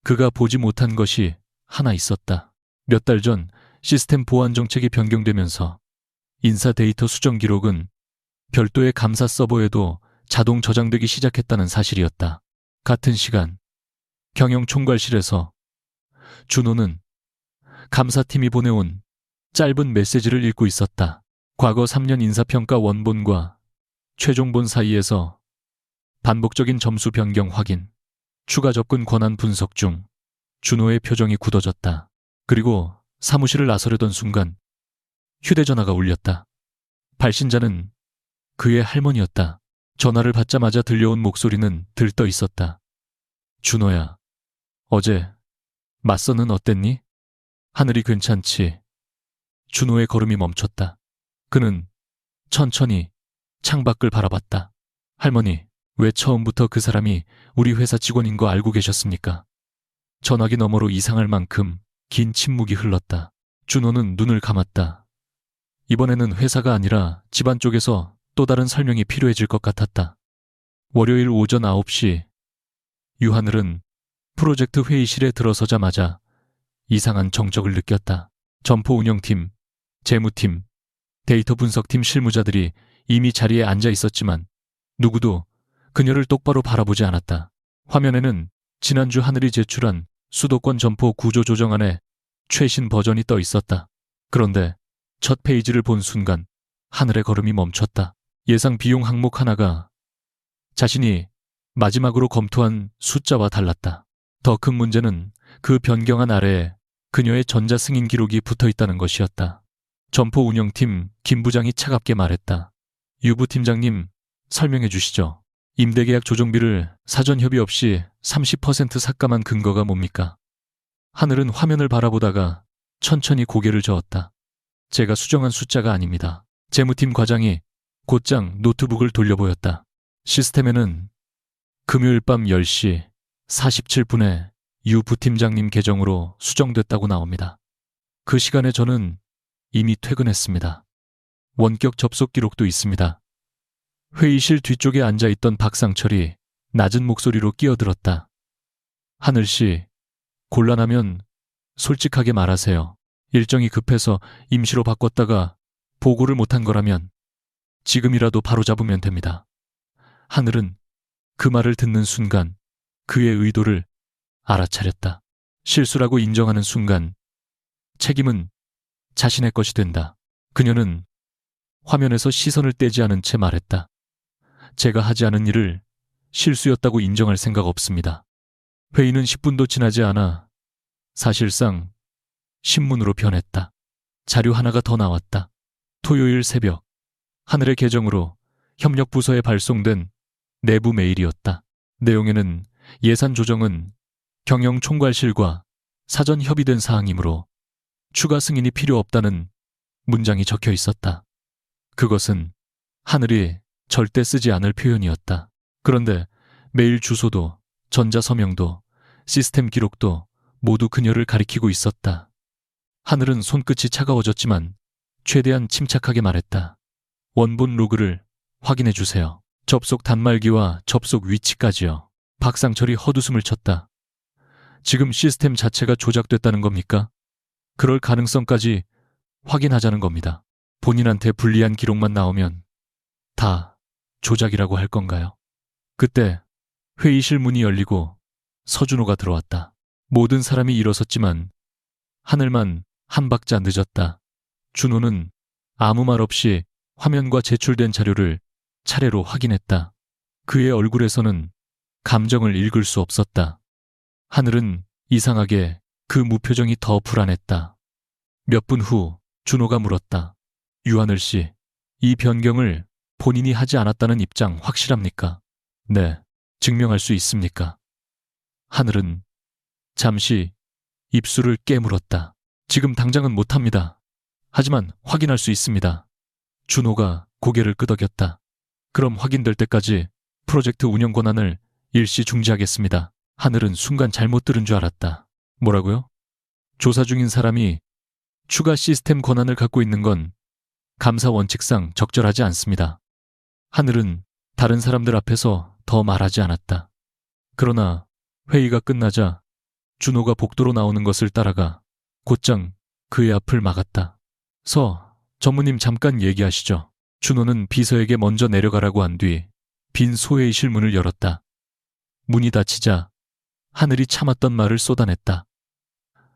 Speaker 1: 그가 보지 못한 것이 하나 있었다. 몇 달 전 시스템 보안 정책이 변경되면서 인사 데이터 수정 기록은 별도의 감사 서버에도 자동 저장되기 시작했다는 사실이었다. 같은 시간 경영총괄실에서 준호는 감사팀이 보내온 짧은 메시지를 읽고 있었다. 과거 3년 인사평가 원본과 최종본 사이에서 반복적인 점수 변경 확인, 추가 접근 권한 분석 중. 준호의 표정이 굳어졌다. 그리고 사무실을 나서려던 순간 휴대전화가 울렸다. 발신자는 그의 할머니였다. 전화를 받자마자 들려온 목소리는 들떠 있었다. 준호야, 어제 맞선은 어땠니? 하늘이 괜찮지? 준호의 걸음이 멈췄다. 그는 천천히 창밖을 바라봤다. 할머니, 왜 처음부터 그 사람이 우리 회사 직원인 거 알고 계셨습니까? 전화기 너머로 이상할 만큼 긴 침묵이 흘렀다. 준호는 눈을 감았다. 이번에는 회사가 아니라 집안 쪽에서 또 다른 설명이 필요해질 것 같았다. 월요일 오전 9시 유하늘은 프로젝트 회의실에 들어서자마자 이상한 정적을 느꼈다. 점포 운영팀, 재무팀, 데이터 분석팀 실무자들이 이미 자리에 앉아 있었지만 누구도 그녀를 똑바로 바라보지 않았다. 화면에는 지난주 하늘이 제출한 수도권 점포 구조 조정안의 최신 버전이 떠 있었다. 그런데 첫 페이지를 본 순간 하늘의 걸음이 멈췄다. 예상 비용 항목 하나가 자신이 마지막으로 검토한 숫자와 달랐다. 더 큰 문제는 그 변경안 아래에 그녀의 전자승인 기록이 붙어 있다는 것이었다. 점포 운영팀 김 부장이 차갑게 말했다. 유 부팀장님, 설명해 주시죠. 임대계약 조정비를 사전 협의 없이 30% 삭감한 근거가 뭡니까? 하늘은 화면을 바라보다가 천천히 고개를 저었다. 제가 수정한 숫자가 아닙니다. 재무팀 과장이 곧장 노트북을 돌려보였다. 시스템에는 금요일 밤 10시 47분에 유 부팀장님 계정으로 수정됐다고 나옵니다. 그 시간에 저는 이미 퇴근했습니다. 원격 접속 기록도 있습니다. 회의실 뒤쪽에 앉아있던 박상철이 낮은 목소리로 끼어들었다. 하늘씨, 곤란하면 솔직하게 말하세요. 일정이 급해서 임시로 바꿨다가 보고를 못한 거라면 지금이라도 바로잡으면 됩니다. 하늘은 그 말을 듣는 순간 그의 의도를 알아차렸다. 실수라고 인정하는 순간 책임은 자신의 것이 된다. 그녀는 화면에서 시선을 떼지 않은 채 말했다. 제가 하지 않은 일을 실수였다고 인정할 생각 없습니다. 회의는 10분도 지나지 않아 사실상 신문으로 변했다. 자료 하나가 더 나왔다. 토요일 새벽 하늘의 계정으로 협력부서에 발송된 내부 메일이었다. 내용에는 예산 조정은 경영총괄실과 사전 협의된 사항이므로 추가 승인이 필요 없다는 문장이 적혀 있었다. 그것은 하늘이 절대 쓰지 않을 표현이었다. 그런데 메일 주소도 전자서명도 시스템 기록도 모두 그녀를 가리키고 있었다. 하늘은 손끝이 차가워졌지만 최대한 침착하게 말했다. 원본 로그를 확인해 주세요. 접속 단말기와 접속 위치까지요. 박상철이 헛웃음을 쳤다. 지금 시스템 자체가 조작됐다는 겁니까? 그럴 가능성까지 확인하자는 겁니다. 본인한테 불리한 기록만 나오면 다 조작이라고 할 건가요? 그때 회의실 문이 열리고 서준호가 들어왔다. 모든 사람이 일어섰지만 하늘만 한 박자 늦었다. 준호는 아무 말 없이 화면과 제출된 자료를 차례로 확인했다. 그의 얼굴에서는 감정을 읽을 수 없었다. 하늘은 이상하게 그 무표정이 더 불안했다. 몇 분 후 준호가 물었다. 유하늘 씨, 이 변경을 본인이 하지 않았다는 입장 확실합니까? 네, 증명할 수 있습니까? 하늘은 잠시 입술을 깨물었다. 지금 당장은 못합니다. 하지만 확인할 수 있습니다. 준호가 고개를 끄덕였다. 그럼 확인될 때까지 프로젝트 운영 권한을 일시 중지하겠습니다. 하늘은 순간 잘못 들은 줄 알았다. 뭐라고요? 조사 중인 사람이 추가 시스템 권한을 갖고 있는 건 감사 원칙상 적절하지 않습니다. 하늘은 다른 사람들 앞에서 더 말하지 않았다. 그러나 회의가 끝나자 준호가 복도로 나오는 것을 따라가 곧장 그의 앞을 막았다. 전무님 잠깐 얘기하시죠. 준호는 비서에게 먼저 내려가라고 한 뒤 빈 소회의실 문을 열었다. 문이 닫히자 하늘이 참았던 말을 쏟아냈다.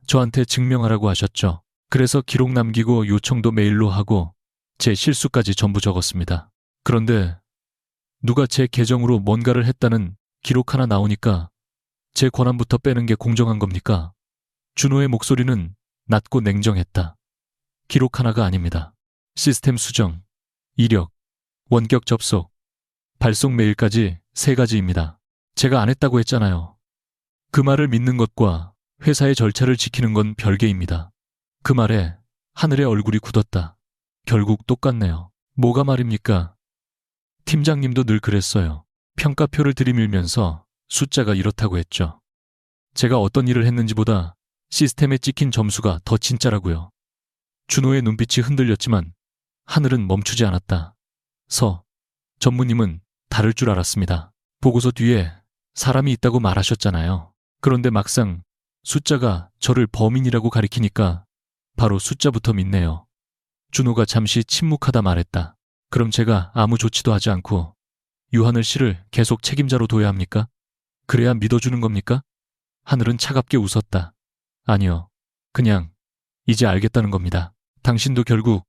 Speaker 1: 저한테 증명하라고 하셨죠. 그래서 기록 남기고 요청도 메일로 하고 제 실수까지 전부 적었습니다. 그런데 누가 제 계정으로 뭔가를 했다는 기록 하나 나오니까 제 권한부터 빼는 게 공정한 겁니까? 준호의 목소리는 낮고 냉정했다. 기록 하나가 아닙니다. 시스템 수정, 이력, 원격 접속, 발송 메일까지 3가지입니다. 제가 안 했다고 했잖아요. 그 말을 믿는 것과 회사의 절차를 지키는 건 별개입니다. 그 말에 하늘의 얼굴이 굳었다. 결국 똑같네요. 뭐가 말입니까? 팀장님도 늘 그랬어요. 평가표를 들이밀면서 숫자가 이렇다고 했죠. 제가 어떤 일을 했는지보다 시스템에 찍힌 점수가 더 진짜라고요. 준호의 눈빛이 흔들렸지만 하늘은 멈추지 않았다. 전무님은 다를 줄 알았습니다. 보고서 뒤에 사람이 있다고 말하셨잖아요. 그런데 막상 숫자가 저를 범인이라고 가리키니까 바로 숫자부터 믿네요. 준호가 잠시 침묵하다 말했다. 그럼 제가 아무 조치도 하지 않고 유하늘 씨를 계속 책임자로 둬야 합니까? 그래야 믿어주는 겁니까? 하늘은 차갑게 웃었다. 아니요. 그냥 이제 알겠다는 겁니다. 당신도 결국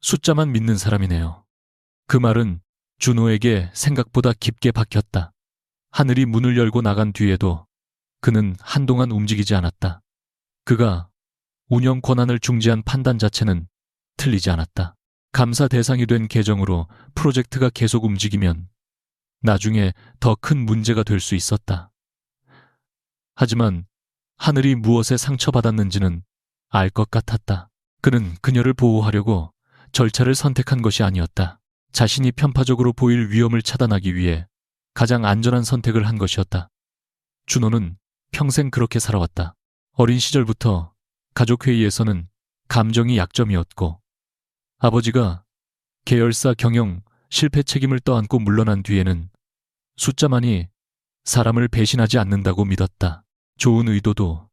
Speaker 1: 숫자만 믿는 사람이네요. 그 말은 준호에게 생각보다 깊게 박혔다. 하늘이 문을 열고 나간 뒤에도 그는 한동안 움직이지 않았다. 그가 운영 권한을 중지한 판단 자체는 틀리지 않았다. 감사 대상이 된 계정으로 프로젝트가 계속 움직이면 나중에 더 큰 문제가 될 수 있었다. 하지만 하늘이 무엇에 상처받았는지는 알 것 같았다. 그는 그녀를 보호하려고 절차를 선택한 것이 아니었다. 자신이 편파적으로 보일 위험을 차단하기 위해 가장 안전한 선택을 한 것이었다. 준호는 평생 그렇게 살아왔다. 어린 시절부터 가족회의에서는 감정이 약점이었고 아버지가 계열사 경영 실패 책임을 떠안고 물러난 뒤에는 숫자만이 사람을 배신하지 않는다고 믿었다. 좋은 의도도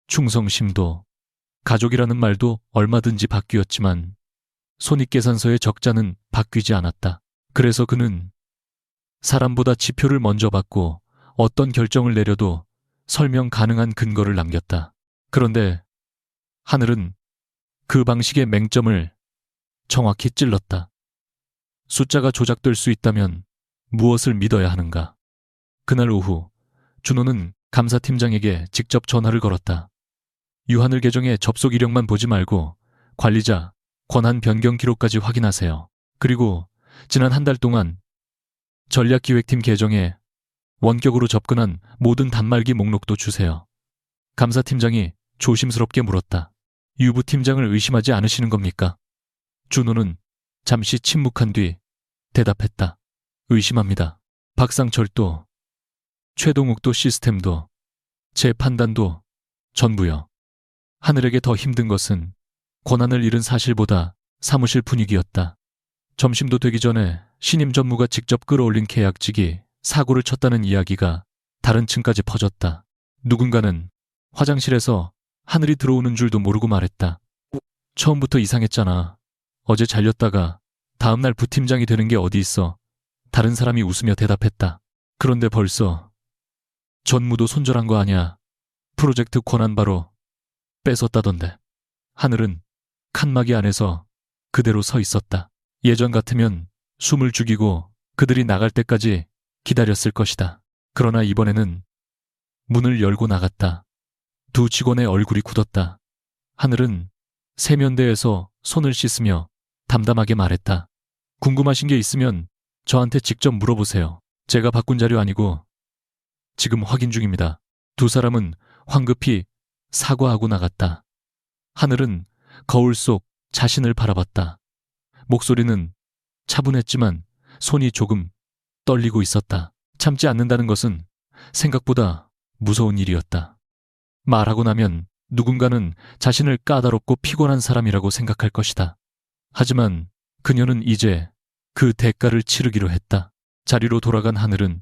Speaker 1: 충성심도 가족이라는 말도 얼마든지 바뀌었지만 손익계산서의 적자는 바뀌지 않았다. 그래서 그는 사람보다 지표를 먼저 받고 어떤 결정을 내려도 설명 가능한 근거를 남겼다. 그런데 하늘은 그 방식의 맹점을 정확히 찔렀다. 숫자가 조작될 수 있다면 무엇을 믿어야 하는가? 그날 오후 준호는 감사팀장에게 직접 전화를 걸었다. 유하늘 계정의 접속 이력만 보지 말고 관리자, 권한 변경 기록까지 확인하세요. 그리고 지난 한 달 동안 전략기획팀 계정에 원격으로 접근한 모든 단말기 목록도 주세요. 감사팀장이 조심스럽게 물었다. 유부 팀장을 의심하지 않으시는 겁니까? 준호는 잠시 침묵한 뒤 대답했다. 의심합니다. 박상철도, 최동욱도 시스템도, 제 판단도 전부요. 하늘에게 더 힘든 것은 권한을 잃은 사실보다 사무실 분위기였다. 점심도 되기 전에 신임 전무가 직접 끌어올린 계약직이 사고를 쳤다는 이야기가 다른 층까지 퍼졌다. 누군가는 화장실에서 하늘이 들어오는 줄도 모르고 말했다. 처음부터 이상했잖아. 어제 잘렸다가 다음날 부팀장이 되는 게 어디 있어. 다른 사람이 웃으며 대답했다. 그런데 벌써 전무도 손절한 거 아냐. 프로젝트 권한 바로 뺏었다던데. 하늘은 칸막이 안에서 그대로 서 있었다. 예전 같으면 숨을 죽이고 그들이 나갈 때까지 기다렸을 것이다. 그러나 이번에는 문을 열고 나갔다. 두 직원의 얼굴이 굳었다. 하늘은 세면대에서 손을 씻으며 담담하게 말했다. 궁금하신 게 있으면 저한테 직접 물어보세요. 제가 바꾼 자료 아니고 지금 확인 중입니다. 두 사람은 황급히 사과하고 나갔다. 하늘은 거울 속 자신을 바라봤다. 목소리는 차분했지만 손이 조금 떨리고 있었다. 참지 않는다는 것은 생각보다 무서운 일이었다. 말하고 나면 누군가는 자신을 까다롭고 피곤한 사람이라고 생각할 것이다. 하지만 그녀는 이제 그 대가를 치르기로 했다. 자리로 돌아간 하늘은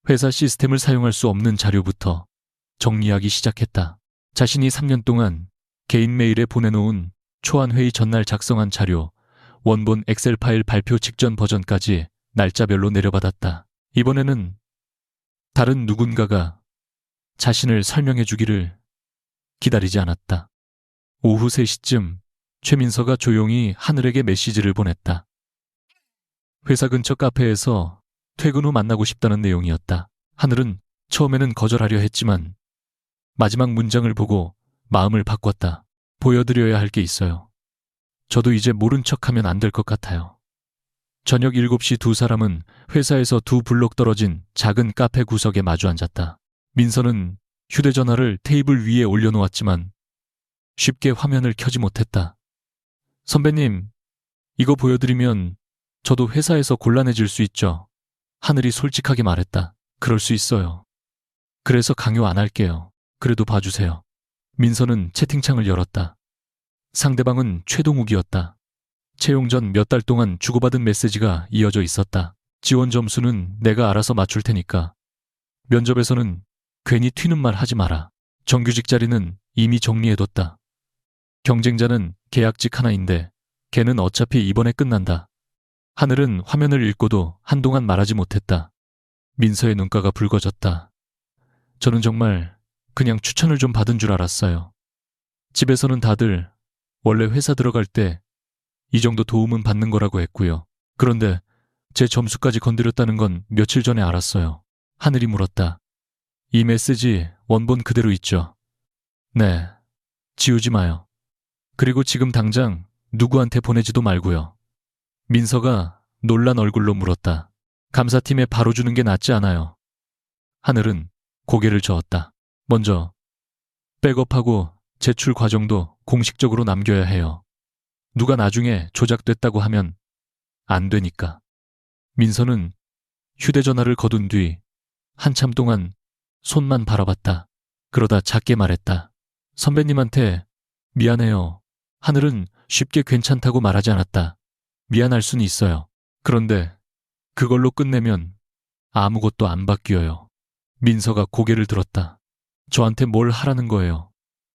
Speaker 1: 회사 시스템을 사용할 수 없는 자료부터 정리하기 시작했다. 자신이 3년 동안 개인 메일에 보내놓은 초안회의 전날 작성한 자료, 원본 엑셀 파일 발표 직전 버전까지 날짜별로 내려받았다. 이번에는 다른 누군가가 자신을 설명해 주기를 기다리지 않았다. 오후 3시쯤 최민서가 조용히 하늘에게 메시지를 보냈다. 회사 근처 카페에서 퇴근 후 만나고 싶다는 내용이었다. 하늘은 처음에는 거절하려 했지만 마지막 문장을 보고 마음을 바꿨다. 보여드려야 할 게 있어요. 저도 이제 모른 척하면 안 될 것 같아요. 저녁 7시 두 사람은 회사에서 두 블록 떨어진 작은 카페 구석에 마주 앉았다. 민서는 휴대전화를 테이블 위에 올려놓았지만 쉽게 화면을 켜지 못했다. 선배님, 이거 보여드리면 저도 회사에서 곤란해질 수 있죠. 하늘이 솔직하게 말했다. 그럴 수 있어요. 그래서 강요 안 할게요. 그래도 봐주세요. 민서는 채팅창을 열었다. 상대방은 최동욱이었다. 채용 전 몇 달 동안 주고받은 메시지가 이어져 있었다. 지원 점수는 내가 알아서 맞출 테니까. 면접에서는 괜히 튀는 말 하지 마라. 정규직 자리는 이미 정리해뒀다. 경쟁자는 계약직 하나인데 걔는 어차피 이번에 끝난다. 하늘은 화면을 읽고도 한동안 말하지 못했다. 민서의 눈가가 붉어졌다. 저는 정말 그냥 추천을 좀 받은 줄 알았어요. 집에서는 다들 원래 회사 들어갈 때 이 정도 도움은 받는 거라고 했고요. 그런데 제 점수까지 건드렸다는 건 며칠 전에 알았어요. 하늘이 물었다. 이 메시지 원본 그대로 있죠? 네. 지우지 마요. 그리고 지금 당장 누구한테 보내지도 말고요. 민서가 놀란 얼굴로 물었다. 감사팀에 바로 주는 게 낫지 않아요? 하늘은 고개를 저었다. 먼저 백업하고 제출 과정도 공식적으로 남겨야 해요. 누가 나중에 조작됐다고 하면 안 되니까. 민서는 휴대전화를 거둔 뒤 한참 동안 손만 바라봤다. 그러다 작게 말했다. 선배님한테 미안해요. 하늘은 쉽게 괜찮다고 말하지 않았다. 미안할 수는 있어요. 그런데 그걸로 끝내면 아무것도 안 바뀌어요. 민서가 고개를 들었다. 저한테 뭘 하라는 거예요?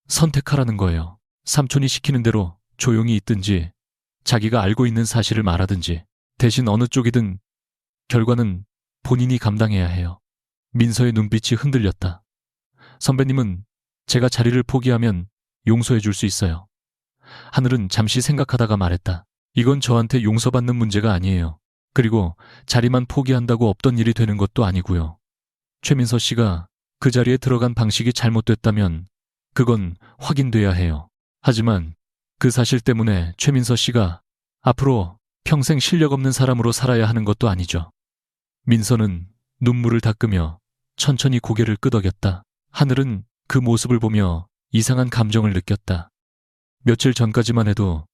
Speaker 1: 선택하라는 거예요. 삼촌이 시키는 대로 조용히 있든지 자기가 알고 있는 사실을 말하든지 대신 어느 쪽이든 결과는 본인이 감당해야 해요. 민서의 눈빛이 흔들렸다. 선배님은 제가 자리를 포기하면 용서해 줄 수 있어요. 하늘은 잠시 생각하다가 말했다. 이건 저한테 용서받는 문제가 아니에요. 그리고 자리만 포기한다고 없던 일이 되는 것도 아니고요. 최민서 씨가 그 자리에 들어간 방식이 잘못됐다면 그건 확인돼야 해요. 하지만 그 사실 때문에 최민서 씨가 앞으로 평생 실력 없는 사람으로 살아야 하는 것도 아니죠. 민서는 눈물을 닦으며 천천히 고개를 끄덕였다. 하늘은 그 모습을 보며 이상한 감정을 느꼈다. 며칠 전까지만 해도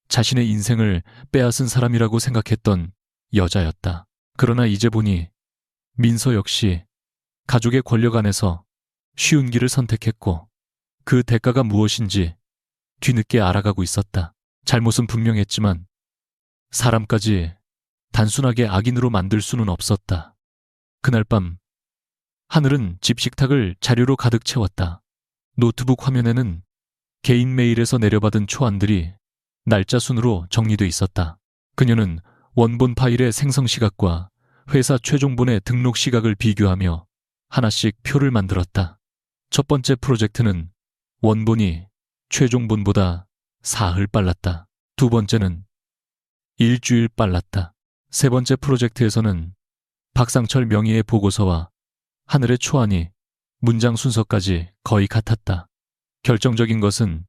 Speaker 1: 자신의 인생을 빼앗은 사람이라고 생각했던 여자였다. 그러나 이제 보니 민서 역시 가족의 권력 안에서 쉬운 길을 선택했고 그 대가가 무엇인지 뒤늦게 알아가고 있었다. 잘못은 분명했지만 사람까지 단순하게 악인으로 만들 수는 없었다. 그날 밤 하늘은 집 식탁을 자료로 가득 채웠다. 노트북 화면에는 개인 메일에서 내려받은 초안들이 날짜 순으로 정리돼 있었다. 그녀는 원본 파일의 생성 시각과 회사 최종본의 등록 시각을 비교하며 하나씩 표를 만들었다. 첫 번째 프로젝트는 원본이 최종본보다 사흘 빨랐다. 두 번째는 일주일 빨랐다. 세 번째 프로젝트에서는 박상철 명의의 보고서와 하늘의 초안이 문장 순서까지 거의 같았다. 결정적인 것은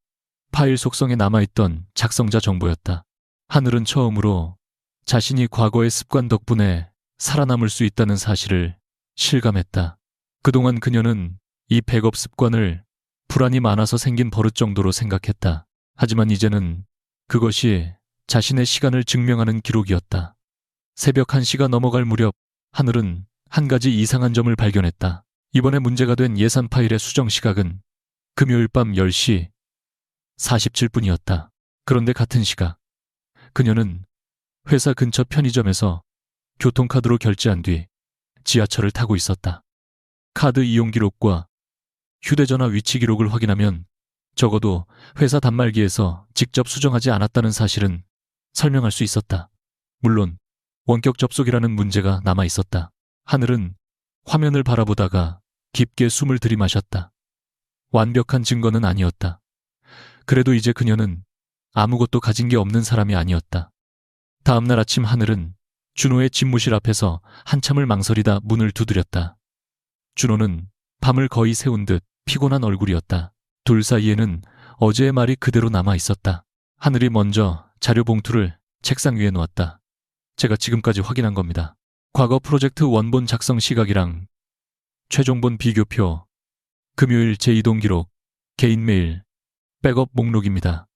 Speaker 1: 파일 속성에 남아있던 작성자 정보였다. 하늘은 처음으로 자신이 과거의 습관 덕분에 살아남을 수 있다는 사실을 실감했다. 그동안 그녀는 이 백업 습관을 불안이 많아서 생긴 버릇 정도로 생각했다. 하지만 이제는 그것이 자신의 시간을 증명하는 기록이었다. 새벽 1시가 넘어갈 무렵 하늘은 한 가지 이상한 점을 발견했다. 이번에 문제가 된 예산 파일의 수정 시각은 금요일 밤 10시 47분이었다. 그런데 같은 시각, 그녀는 회사 근처 편의점에서 교통카드로 결제한 뒤 지하철을 타고 있었다. 카드 이용 기록과 휴대전화 위치 기록을 확인하면 적어도 회사 단말기에서 직접 수정하지 않았다는 사실은 설명할 수 있었다. 물론 원격 접속이라는 문제가 남아 있었다. 하늘은 화면을 바라보다가 깊게 숨을 들이마셨다. 완벽한 증거는 아니었다. 그래도 이제 그녀는 아무것도 가진 게 없는 사람이 아니었다. 다음날 아침 하늘은 준호의 집무실 앞에서 한참을 망설이다 문을 두드렸다. 준호는 밤을 거의 새운 듯 피곤한 얼굴이었다. 둘 사이에는 어제의 말이 그대로 남아 있었다. 하늘이 먼저 자료 봉투를 책상 위에 놓았다. 제가 지금까지 확인한 겁니다. 과거 프로젝트 원본 작성 시각이랑 최종본 비교표, 금요일 제2동 기록, 개인 메일, 백업 목록입니다.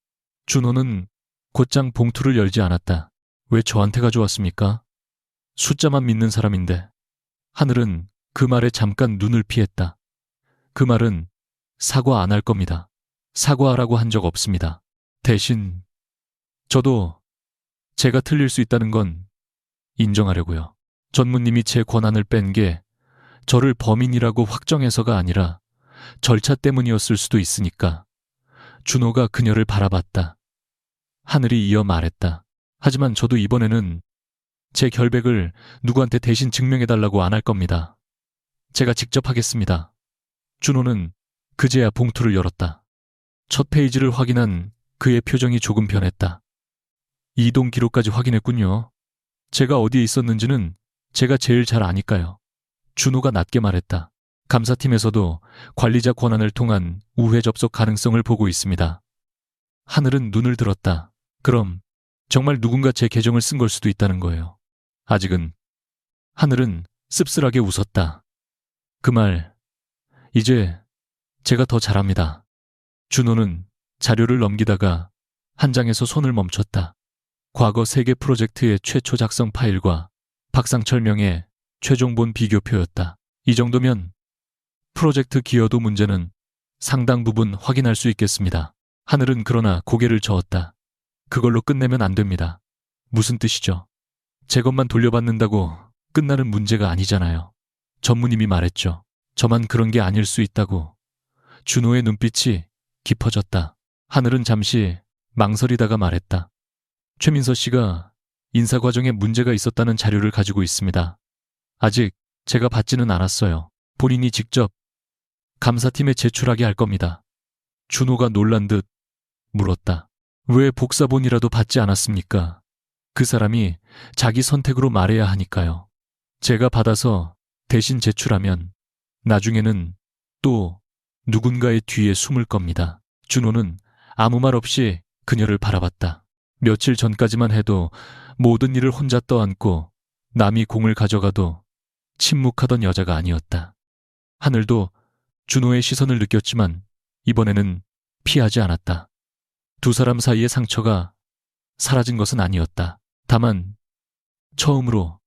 Speaker 1: 준호는 곧장 봉투를 열지 않았다. 왜 저한테 가져왔습니까? 숫자만 믿는 사람인데. 하늘은 그 말에 잠깐 눈을 피했다. 그 말은 사과 안 할 겁니다. 사과하라고 한 적 없습니다. 대신 저도 제가 틀릴 수 있다는 건 인정하려고요. 전무님이 제 권한을 뺀 게 저를 범인이라고 확정해서가 아니라 절차 때문이었을 수도 있으니까. 준호가 그녀를 바라봤다. 하늘이 이어 말했다. 하지만 저도 이번에는 제 결백을 누구한테 대신 증명해달라고 안 할 겁니다. 제가 직접 하겠습니다. 준호는 그제야 봉투를 열었다. 첫 페이지를 확인한 그의 표정이 조금 변했다. 이동 기록까지 확인했군요. 제가 어디에 있었는지는 제가 제일 잘 아니까요. 준호가 낮게 말했다. 감사팀에서도 관리자 권한을 통한 우회 접속 가능성을 보고 있습니다. 하늘은 눈을 들었다. 그럼 정말 누군가 제 계정을 쓴 걸 수도 있다는 거예요. 아직은. 하늘은 씁쓸하게 웃었다. 그 말, 이제 제가 더 잘합니다. 준호는 자료를 넘기다가 한 장에서 손을 멈췄다. 과거 3개 프로젝트의 최초 작성 파일과 박상철 명의 최종본 비교표였다. 이 정도면 프로젝트 기여도 문제는 상당 부분 확인할 수 있겠습니다. 하늘은 그러나 고개를 저었다. 그걸로 끝내면 안 됩니다. 무슨 뜻이죠? 제 것만 돌려받는다고 끝나는 문제가 아니잖아요. 전무님이 말했죠. 저만 그런 게 아닐 수 있다고. 준호의 눈빛이 깊어졌다. 하늘은 잠시 망설이다가 말했다. 최민서 씨가 인사 과정에 문제가 있었다는 자료를 가지고 있습니다. 아직 제가 받지는 않았어요. 본인이 직접 감사팀에 제출하게 할 겁니다. 준호가 놀란 듯 물었다. 왜 복사본이라도 받지 않았습니까? 그 사람이 자기 선택으로 말해야 하니까요. 제가 받아서 대신 제출하면 나중에는 또 누군가의 뒤에 숨을 겁니다. 준호는 아무 말 없이 그녀를 바라봤다. 며칠 전까지만 해도 모든 일을 혼자 떠안고 남이 공을 가져가도 침묵하던 여자가 아니었다. 하늘도 준호의 시선을 느꼈지만 이번에는 피하지 않았다. 두 사람 사이의 상처가 사라진 것은 아니었다. 다만 처음으로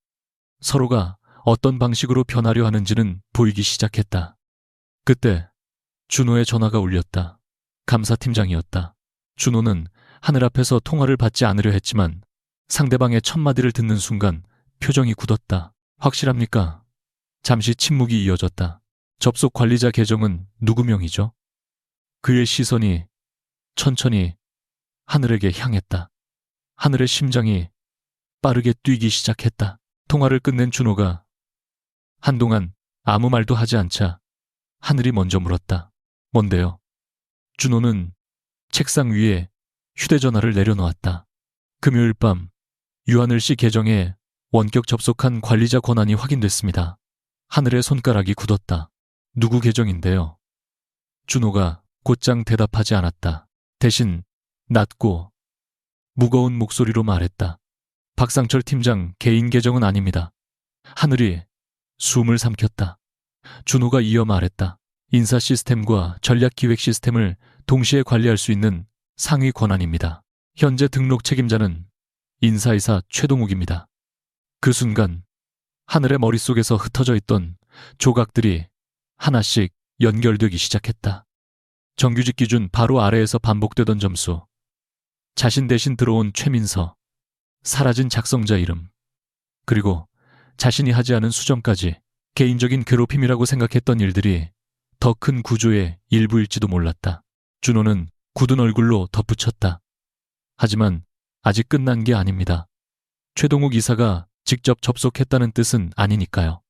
Speaker 1: 서로가 어떤 방식으로 변하려 하는지는 보이기 시작했다. 그때 준호의 전화가 울렸다. 감사팀장이었다. 준호는 하늘 앞에서 통화를 받지 않으려 했지만 상대방의 첫 마디를 듣는 순간 표정이 굳었다. 확실합니까? 잠시 침묵이 이어졌다. 접속 관리자 계정은 누구 명이죠? 그의 시선이 천천히 하늘에게 향했다. 하늘의 심장이 빠르게 뛰기 시작했다. 통화를 끝낸 준호가 한동안 아무 말도 하지 않자 하늘이 먼저 물었다. 뭔데요? 준호는 책상 위에 휴대전화를 내려놓았다. 금요일 밤 유하늘 씨 계정에 원격 접속한 관리자 권한이 확인됐습니다. 하늘의 손가락이 굳었다. 누구 계정인데요? 준호가 곧장 대답하지 않았다. 대신 낮고 무거운 목소리로 말했다. 박상철 팀장 개인 계정은 아닙니다. 하늘이 숨을 삼켰다. 준호가 이어 말했다. 인사 시스템과 전략 기획 시스템을 동시에 관리할 수 있는 상위 권한입니다. 현재 등록 책임자는 인사이사 최동욱입니다. 그 순간 하늘의 머릿속에서 흩어져 있던 조각들이 하나씩 연결되기 시작했다. 정규직 기준 바로 아래에서 반복되던 점수, 자신 대신 들어온 최민서, 사라진 작성자 이름, 그리고 자신이 하지 않은 수정까지 개인적인 괴롭힘이라고 생각했던 일들이 더 큰 구조의 일부일지도 몰랐다. 준호는 굳은 얼굴로 덧붙였다. 하지만 아직 끝난 게 아닙니다. 최동욱 이사가 직접 접속했다는 뜻은 아니니까요.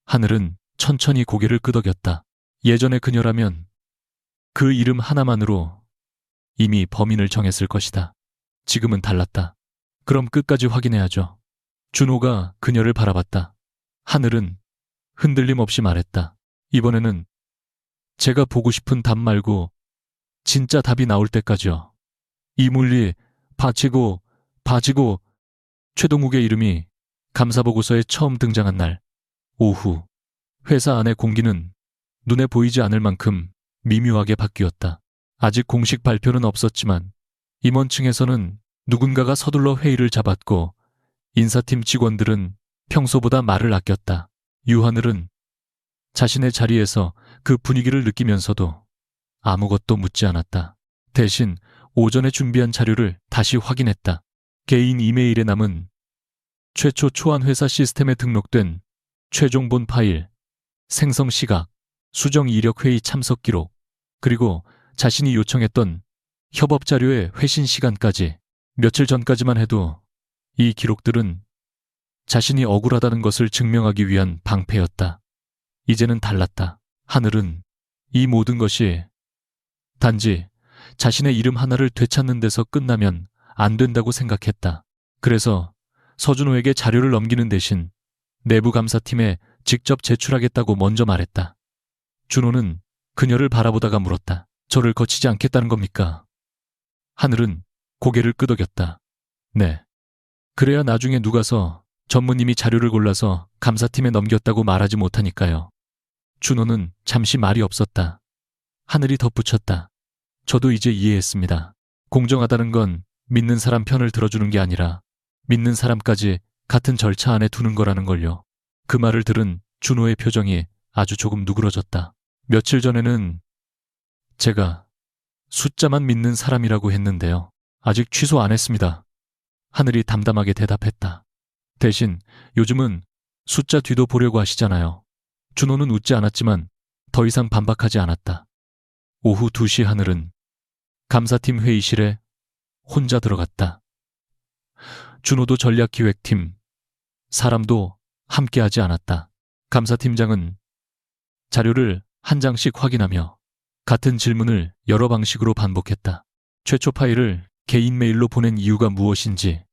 Speaker 1: 하늘은 천천히 고개를 끄덕였다. 예전의 그녀라면 그 이름 하나만으로 이미 범인을 정했을 것이다. 지금은 달랐다. 그럼 끝까지 확인해야죠. 준호가 그녀를 바라봤다. 하늘은 흔들림 없이 말했다. 이번에는 제가 보고 싶은 답 말고 진짜 답이 나올 때까지요. 이물리, 바치고, 최동욱의 이름이 감사보고서에 처음 등장한 날 오후, 회사 안의 공기는 눈에 보이지 않을 만큼 미묘하게 바뀌었다. 아직 공식 발표는 없었지만 임원층에서는 누군가가 서둘러 회의를 잡았고 인사팀 직원들은 평소보다 말을 아꼈다. 유하늘은 자신의 자리에서 그 분위기를 느끼면서도 아무것도 묻지 않았다. 대신 오전에 준비한 자료를 다시 확인했다. 개인 이메일에 남은 최초 초안 회사 시스템에 등록된 최종 본 파일, 생성 시각, 수정 이력 회의 참석 기록, 그리고 자신이 요청했던 협업 자료의 회신 시간까지. 며칠 전까지만 해도 이 기록들은 자신이 억울하다는 것을 증명하기 위한 방패였다. 이제는 달랐다. 하늘은 이 모든 것이 단지 자신의 이름 하나를 되찾는 데서 끝나면 안 된다고 생각했다. 그래서 서준호에게 자료를 넘기는 대신 내부 감사팀에 직접 제출하겠다고 먼저 말했다. 준호는 그녀를 바라보다가 물었다. 저를 거치지 않겠다는 겁니까? 하늘은 고개를 끄덕였다. 네. 그래야 나중에 누가서 전무님이 자료를 골라서 감사팀에 넘겼다고 말하지 못하니까요. 준호는 잠시 말이 없었다. 하늘이 덧붙였다. 저도 이제 이해했습니다. 공정하다는 건 믿는 사람 편을 들어주는 게 아니라 믿는 사람까지 같은 절차 안에 두는 거라는 걸요. 그 말을 들은 준호의 표정이 아주 조금 누그러졌다. 며칠 전에는 제가 숫자만 믿는 사람이라고 했는데요. 아직 취소 안 했습니다. 하늘이 담담하게 대답했다. 대신 요즘은 숫자 뒤도 보려고 하시잖아요. 준호는 웃지 않았지만 더 이상 반박하지 않았다. 오후 2시 하늘은 감사팀 회의실에 혼자 들어갔다. 준호도 전략기획팀, 사람도 함께하지 않았다. 감사팀장은 자료를 한 장씩 확인하며 같은 질문을 여러 방식으로 반복했다. 최초 파일을 개인 메일로 보낸 이유가 무엇인지,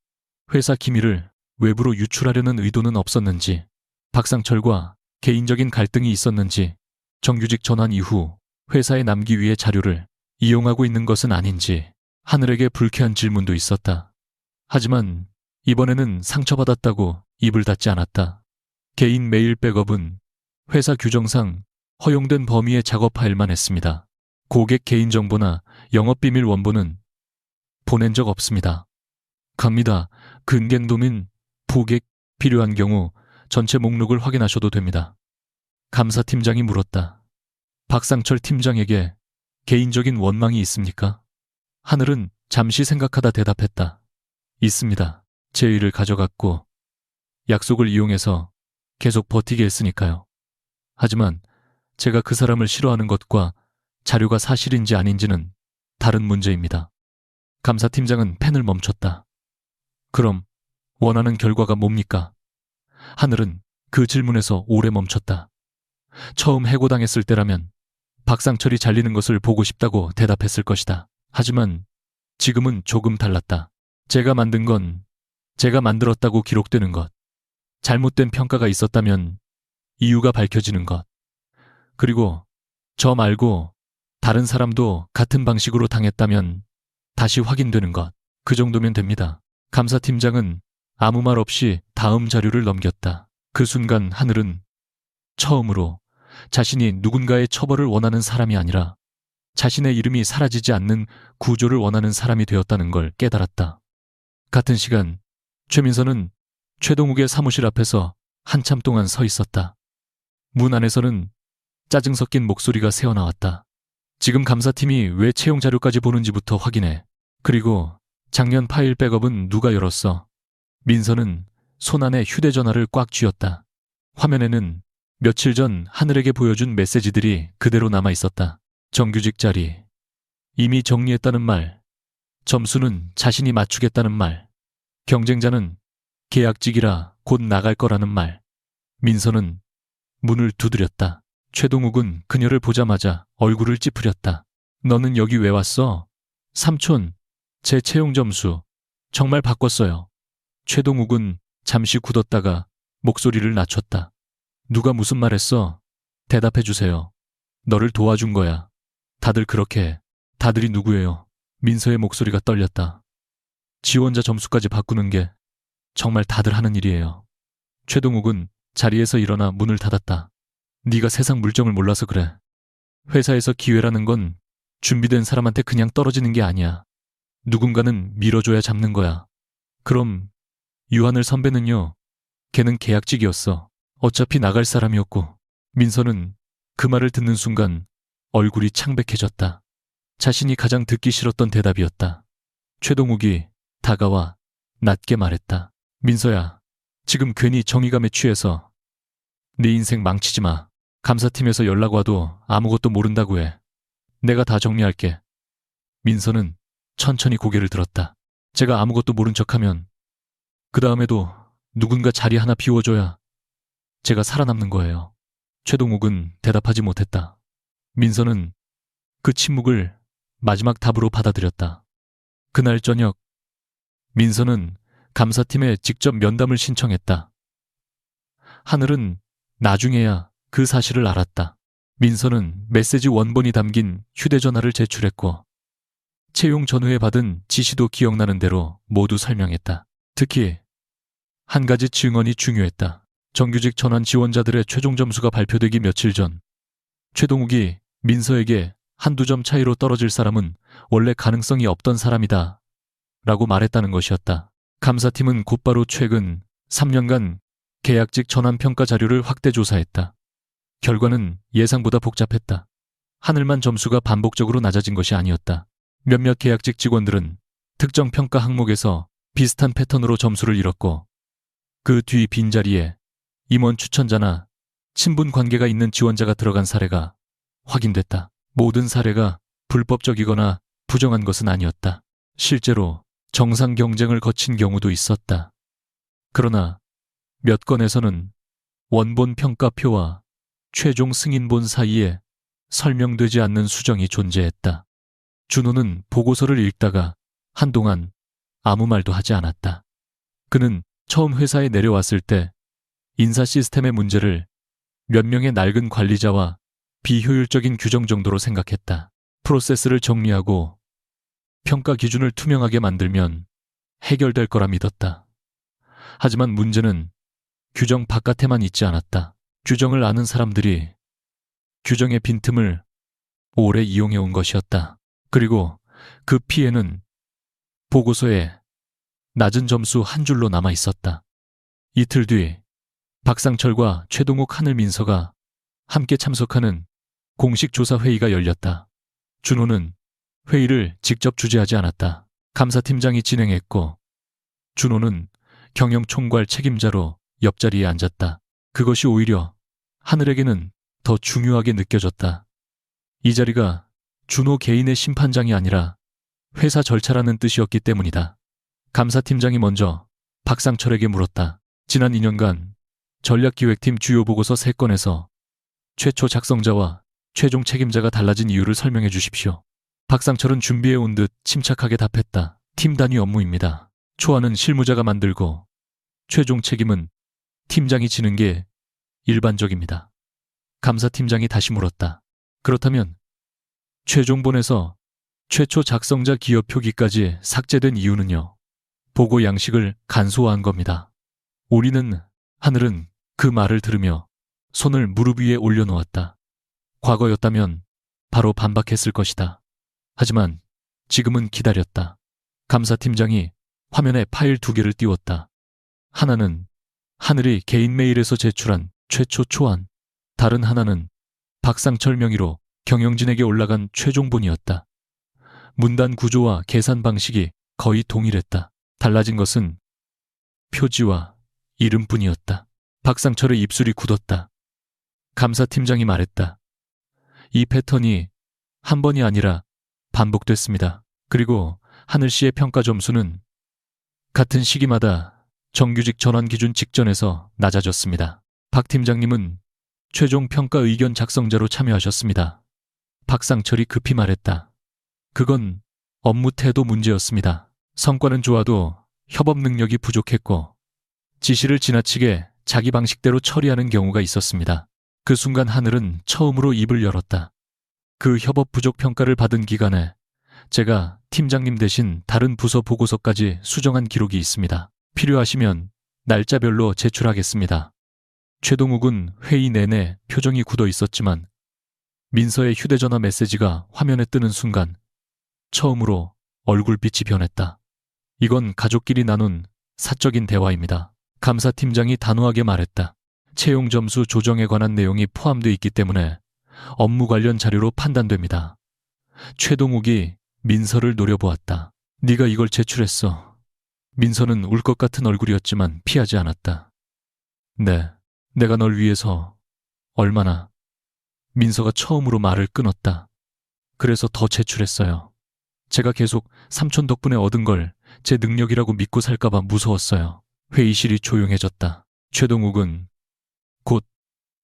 Speaker 1: 회사 기밀을 외부로 유출하려는 의도는 없었는지, 박상철과 개인적인 갈등이 있었는지, 정규직 전환 이후 회사에 남기 위해 자료를 이용하고 있는 것은 아닌지 하늘에게 불쾌한 질문도 있었다. 하지만 이번에는 상처받았다고 입을 닫지 않았다. 개인 메일 백업은 회사 규정상 허용된 범위의 작업 파일만 했습니다. 고객 개인정보나 영업비밀 원본은 보낸 적 없습니다. 갑니다. 근갱도민 포객 필요한 경우 전체 목록을 확인하셔도 됩니다. 감사팀장이 물었다. 박상철 팀장에게 개인적인 원망이 있습니까? 하늘은 잠시 생각하다 대답했다. 있습니다. 제 일을 가져갔고 약속을 이용해서 계속 버티게 했으니까요. 하지만 제가 그 사람을 싫어하는 것과 자료가 사실인지 아닌지는 다른 문제입니다. 감사팀장은 펜을 멈췄다. 그럼 원하는 결과가 뭡니까? 하늘은 그 질문에서 오래 멈췄다. 처음 해고당했을 때라면 박상철이 잘리는 것을 보고 싶다고 대답했을 것이다. 하지만 지금은 조금 달랐다. 제가 만든 건 제가 만들었다고 기록되는 것, 잘못된 평가가 있었다면 이유가 밝혀지는 것, 그리고 저 말고 다른 사람도 같은 방식으로 당했다면 다시 확인되는 것, 그 정도면 됩니다. 감사팀장은 아무 말 없이 다음 자료를 넘겼다. 그 순간 하늘은 처음으로 자신이 누군가의 처벌을 원하는 사람이 아니라 자신의 이름이 사라지지 않는 구조를 원하는 사람이 되었다는 걸 깨달았다. 같은 시간 최민서는 최동욱의 사무실 앞에서 한참 동안 서 있었다. 문 안에서는 짜증 섞인 목소리가 새어나왔다. 지금 감사팀이 왜 채용 자료까지 보는지부터 확인해. 그리고 작년 파일 백업은 누가 열었어? 민서는 손안에 휴대전화를 꽉 쥐었다. 화면에는 며칠 전 하늘에게 보여준 메시지들이 그대로 남아 있었다. 정규직 자리, 이미 정리했다는 말, 점수는 자신이 맞추겠다는 말, 경쟁자는 계약직이라 곧 나갈 거라는 말. 민서는 문을 두드렸다. 최동욱은 그녀를 보자마자 얼굴을 찌푸렸다. 너는 여기 왜 왔어? 삼촌, 제 채용 점수 정말 바꿨어요. 최동욱은 잠시 굳었다가 목소리를 낮췄다. 누가 무슨 말 했어? 대답해 주세요. 너를 도와준 거야. 다들 그렇게 해. 다들이 누구예요? 민서의 목소리가 떨렸다. 지원자 점수까지 바꾸는 게 정말 다들 하는 일이에요. 최동욱은 자리에서 일어나 문을 닫았다. 네가 세상 물정을 몰라서 그래. 회사에서 기회라는 건 준비된 사람한테 그냥 떨어지는 게 아니야. 누군가는 밀어줘야 잡는 거야. 그럼 유하늘 선배는요? 걔는 계약직이었어. 어차피 나갈 사람이었고. 민서는 그 말을 듣는 순간 얼굴이 창백해졌다. 자신이 가장 듣기 싫었던 대답이었다. 최동욱이 다가와 낮게 말했다. 민서야, 지금 괜히 정의감에 취해서 네 인생 망치지 마. 감사팀에서 연락 와도 아무것도 모른다고 해. 내가 다 정리할게. 민서는 천천히 고개를 들었다. 제가 아무것도 모른 척하면 그 다음에도 누군가 자리 하나 비워줘야 제가 살아남는 거예요. 최동욱은 대답하지 못했다. 민서는 그 침묵을 마지막 답으로 받아들였다. 그날 저녁 민서는 감사팀에 직접 면담을 신청했다. 하늘은 나중에야 그 사실을 알았다. 민서는 메시지 원본이 담긴 휴대전화를 제출했고 채용 전후에 받은 지시도 기억나는 대로 모두 설명했다. 특히 한 가지 증언이 중요했다. 정규직 전환 지원자들의 최종 점수가 발표되기 며칠 전 최동욱이 민서에게 한두 점 차이로 떨어질 사람은 원래 가능성이 없던 사람이다 라고 말했다는 것이었다. 감사팀은 곧바로 최근 3년간 계약직 전환 평가 자료를 확대 조사했다. 결과는 예상보다 복잡했다. 하늘만 점수가 반복적으로 낮아진 것이 아니었다. 몇몇 계약직 직원들은 특정 평가 항목에서 비슷한 패턴으로 점수를 잃었고 그 뒤 빈자리에 임원 추천자나 친분 관계가 있는 지원자가 들어간 사례가 확인됐다. 모든 사례가 불법적이거나 부정한 것은 아니었다. 실제로 정상 경쟁을 거친 경우도 있었다. 그러나 몇 건에서는 원본 평가표와 최종 승인본 사이에 설명되지 않는 수정이 존재했다. 준호는 보고서를 읽다가 한동안 아무 말도 하지 않았다. 그는 처음 회사에 내려왔을 때 인사 시스템의 문제를 몇 명의 낡은 관리자와 비효율적인 규정 정도로 생각했다. 프로세스를 정리하고 평가 기준을 투명하게 만들면 해결될 거라 믿었다. 하지만 문제는 규정 바깥에만 있지 않았다. 규정을 아는 사람들이 규정의 빈틈을 오래 이용해온 것이었다. 그리고 그 피해는 보고서에 낮은 점수 한 줄로 남아 있었다. 이틀 뒤 박상철과 최동욱 하늘민서가 함께 참석하는 공식 조사 회의가 열렸다. 준호는 회의를 직접 주재하지 않았다. 감사팀장이 진행했고 준호는 경영총괄 책임자로 옆자리에 앉았다. 그것이 오히려 하늘에게는 더 중요하게 느껴졌다. 이 자리가 준호 개인의 심판장이 아니라 회사 절차라는 뜻이었기 때문이다. 감사팀장이 먼저 박상철에게 물었다. 지난 2년간 전략기획팀 주요 보고서 3건에서 최초 작성자와 최종 책임자가 달라진 이유를 설명해 주십시오. 박상철은 준비해온 듯 침착하게 답했다. 팀 단위 업무입니다. 초안은 실무자가 만들고 최종 책임은 팀장이 지는 게 일반적입니다. 감사팀장이 다시 물었다. 그렇다면 최종본에서 최초 작성자 기업 표기까지 삭제된 이유는요? 보고 양식을 간소화한 겁니다. 하늘은 그 말을 들으며 손을 무릎 위에 올려놓았다. 과거였다면 바로 반박했을 것이다. 하지만 지금은 기다렸다. 감사팀장이 화면에 파일 2개를 띄웠다. 하나는 하늘이 개인 메일에서 제출한 최초 초안, 다른 하나는 박상철 명의로 경영진에게 올라간 최종본이었다. 문단 구조와 계산 방식이 거의 동일했다. 달라진 것은 표지와 이름뿐이었다. 박상철의 입술이 굳었다. 감사팀장이 말했다. 이 패턴이 한 번이 아니라 반복됐습니다. 그리고 하늘 씨의 평가 점수는 같은 시기마다 정규직 전환 기준 직전에서 낮아졌습니다. 박 팀장님은 최종 평가 의견 작성자로 참여하셨습니다. 박상철이 급히 말했다. 그건 업무 태도 문제였습니다. 성과는 좋아도 협업 능력이 부족했고 지시를 지나치게 자기 방식대로 처리하는 경우가 있었습니다. 그 순간 하늘은 처음으로 입을 열었다. 그 협업 부족 평가를 받은 기간에 제가 팀장님 대신 다른 부서 보고서까지 수정한 기록이 있습니다. 필요하시면 날짜별로 제출하겠습니다. 최동욱은 회의 내내 표정이 굳어 있었지만 민서의 휴대전화 메시지가 화면에 뜨는 순간 처음으로 얼굴빛이 변했다. 이건 가족끼리 나눈 사적인 대화입니다. 감사팀장이 단호하게 말했다. 채용 점수 조정에 관한 내용이 포함되어 있기 때문에 업무 관련 자료로 판단됩니다. 최동욱이 민서를 노려보았다. 네가 이걸 제출했어. 민서는 울 것 같은 얼굴이었지만 피하지 않았다. 네, 내가 널 위해서 얼마나. 민서가 처음으로 말을 끊었다. 그래서 더 제출했어요. 제가 계속 삼촌 덕분에 얻은 걸 제 능력이라고 믿고 살까봐 무서웠어요. 회의실이 조용해졌다. 최동욱은 곧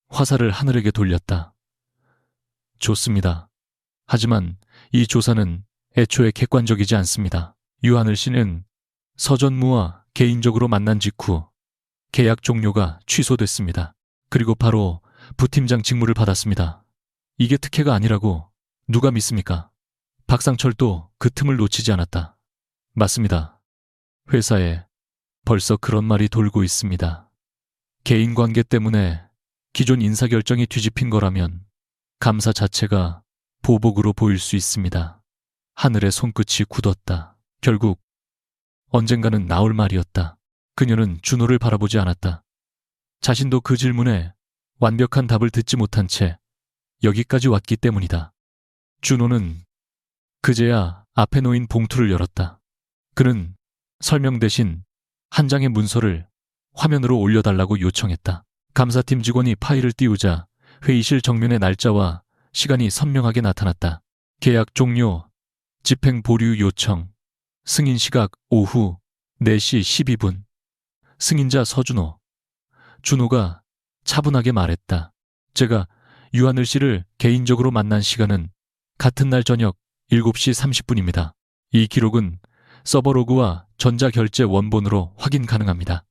Speaker 1: 화살을 하늘에게 돌렸다. 좋습니다. 하지만 이 조사는 애초에 객관적이지 않습니다. 유하늘 씨는 서전무와 개인적으로 만난 직후 계약 종료가 취소됐습니다. 그리고 바로 부팀장 직무를 받았습니다. 이게 특혜가 아니라고 누가 믿습니까? 박상철도 그 틈을 놓치지 않았다. 맞습니다. 회사에 벌써 그런 말이 돌고 있습니다. 개인 관계 때문에 기존 인사결정이 뒤집힌 거라면 감사 자체가 보복으로 보일 수 있습니다. 하늘의 손끝이 굳었다. 결국 언젠가는 나올 말이었다. 그녀는 준호를 바라보지 않았다. 자신도 그 질문에 완벽한 답을 듣지 못한 채 여기까지 왔기 때문이다. 준호는 그제야 앞에 놓인 봉투를 열었다. 그는 설명 대신 한 장의 문서를 화면으로 올려달라고 요청했다. 감사팀 직원이 파일을 띄우자 회의실 정면의 날짜와 시간이 선명하게 나타났다. 계약 종료, 집행 보류 요청, 승인 시각 오후 4시 12분. 승인자 서준호. 준호가 차분하게 말했다. 제가 유하늘 씨를 개인적으로 만난 시간은 같은 날 저녁 7시 30분입니다. 이 기록은 서버로그와 전자결제 원본으로 확인 가능합니다.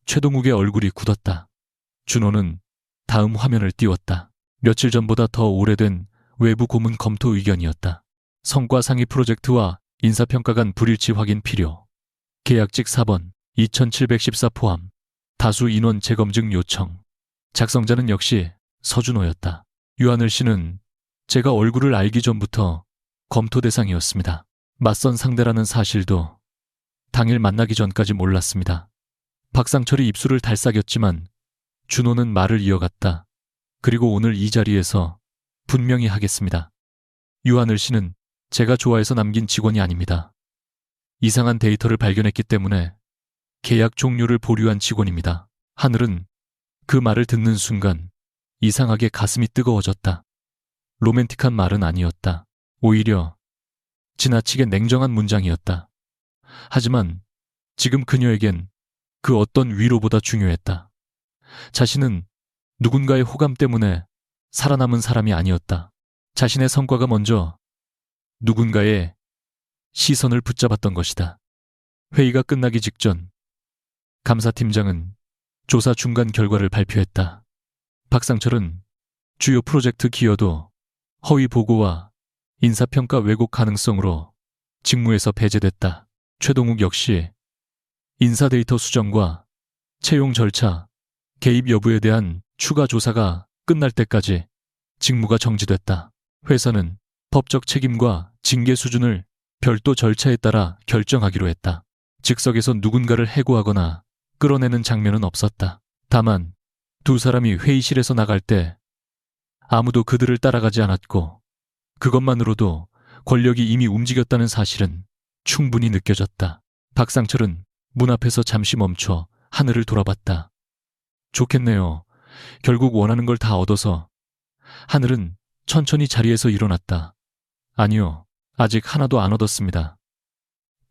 Speaker 1: 최동욱의 얼굴이 굳었다. 준호는 다음 화면을 띄웠다. 며칠 전보다 더 오래된 외부 고문 검토 의견이었다. 성과 상위 프로젝트와 인사평가 간 불일치 확인 필요. 계약직 4번 2714 포함. 다수 인원 재검증 요청. 작성자는 역시 서준호였다. 유하늘 씨는 제가 얼굴을 알기 전부터 검토 대상이었습니다. 맞선 상대라는 사실도 당일 만나기 전까지 몰랐습니다. 박상철이 입술을 달싹였지만 준호는 말을 이어갔다. 그리고 오늘 이 자리에서 분명히 하겠습니다. 유하늘 씨는 제가 좋아해서 남긴 직원이 아닙니다. 이상한 데이터를 발견했기 때문에 계약 종료를 보류한 직원입니다. 하늘은 그 말을 듣는 순간 이상하게 가슴이 뜨거워졌다. 로맨틱한 말은 아니었다. 오히려 지나치게 냉정한 문장이었다. 하지만 지금 그녀에겐 그 어떤 위로보다 중요했다. 자신은 누군가의 호감 때문에 살아남은 사람이 아니었다. 자신의 성과가 먼저 누군가의 시선을 붙잡았던 것이다. 회의가 끝나기 직전 감사팀장은 조사 중간 결과를 발표했다. 박상철은 주요 프로젝트 기여도, 허위 보고와 인사평가 왜곡 가능성으로 직무에서 배제됐다. 최동욱 역시 인사 데이터 수정과 채용 절차, 개입 여부에 대한 추가 조사가 끝날 때까지 직무가 정지됐다. 회사는 법적 책임과 징계 수준을 별도 절차에 따라 결정하기로 했다. 즉석에서 누군가를 해고하거나 끌어내는 장면은 없었다. 다만 두 사람이 회의실에서 나갈 때 아무도 그들을 따라가지 않았고 그것만으로도 권력이 이미 움직였다는 사실은 충분히 느껴졌다. 박상철은 문 앞에서 잠시 멈춰 하늘을 돌아봤다. 좋겠네요. 결국 원하는 걸 다 얻어서. 하늘은 천천히 자리에서 일어났다. 아니요, 아직 하나도 안 얻었습니다.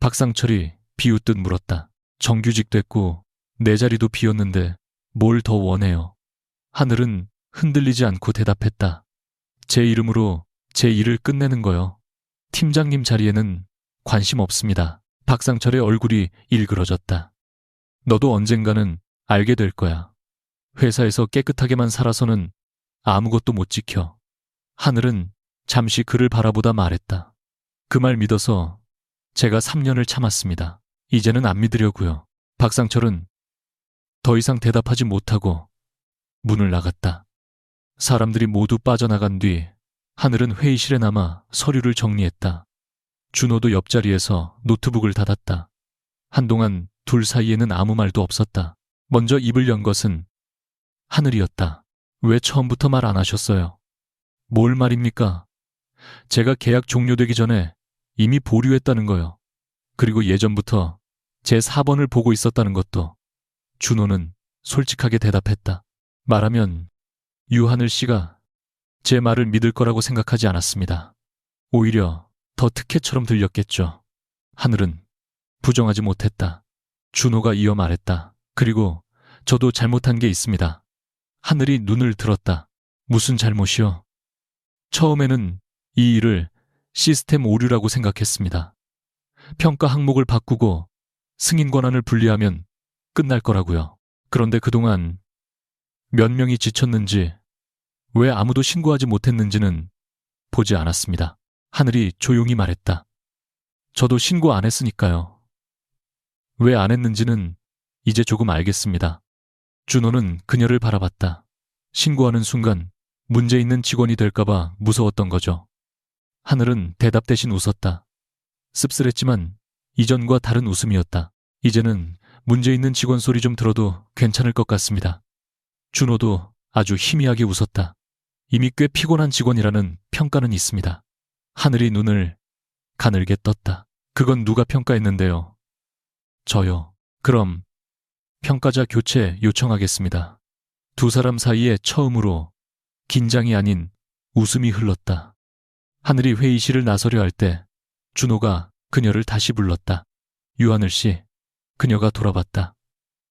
Speaker 1: 박상철이 비웃듯 물었다. 정규직 됐고 내 자리도 비었는데 뭘 더 원해요? 하늘은 흔들리지 않고 대답했다. 제 이름으로 제 일을 끝내는 거요. 팀장님 자리에는 관심 없습니다. 박상철의 얼굴이 일그러졌다. 너도 언젠가는 알게 될 거야. 회사에서 깨끗하게만 살아서는 아무것도 못 지켜. 하늘은 잠시 그를 바라보다 말했다. 그 말 믿어서 제가 3년을 참았습니다. 이제는 안 믿으려고요. 박상철은 더 이상 대답하지 못하고 문을 나갔다. 사람들이 모두 빠져나간 뒤 하늘은 회의실에 남아 서류를 정리했다. 준호도 옆자리에서 노트북을 닫았다. 한동안 둘 사이에는 아무 말도 없었다. 먼저 입을 연 것은 하늘이었다. 왜 처음부터 말 안 하셨어요? 뭘 말입니까? 제가 계약 종료되기 전에 이미 보류했다는 거요. 그리고 예전부터 제 4번을 보고 있었다는 것도. 준호는 솔직하게 대답했다. 말하면 유하늘 씨가 제 말을 믿을 거라고 생각하지 않았습니다. 오히려 더 특혜처럼 들렸겠죠. 하늘은 부정하지 못했다. 준호가 이어 말했다. 그리고 저도 잘못한 게 있습니다. 하늘이 눈을 들었다. 무슨 잘못이요? 처음에는 이 일을 시스템 오류라고 생각했습니다. 평가 항목을 바꾸고 승인 권한을 분리하면 끝날 거라고요. 그런데 그동안 몇 명이 지쳤는지, 왜 아무도 신고하지 못했는지는 보지 않았습니다. 하늘이 조용히 말했다. 저도 신고 안 했으니까요. 왜 안 했는지는 이제 조금 알겠습니다. 준호는 그녀를 바라봤다. 신고하는 순간 문제 있는 직원이 될까봐 무서웠던 거죠. 하늘은 대답 대신 웃었다. 씁쓸했지만 이전과 다른 웃음이었다. 이제는 문제 있는 직원 소리 좀 들어도 괜찮을 것 같습니다. 준호도 아주 희미하게 웃었다. 이미 꽤 피곤한 직원이라는 평가는 있습니다. 하늘이 눈을 가늘게 떴다. 그건 누가 평가했는데요? 저요. 그럼 평가자 교체 요청하겠습니다. 두 사람 사이에 처음으로 긴장이 아닌 웃음이 흘렀다. 하늘이 회의실을 나서려 할 때 준호가 그녀를 다시 불렀다. 유하늘 씨. 그녀가 돌아봤다.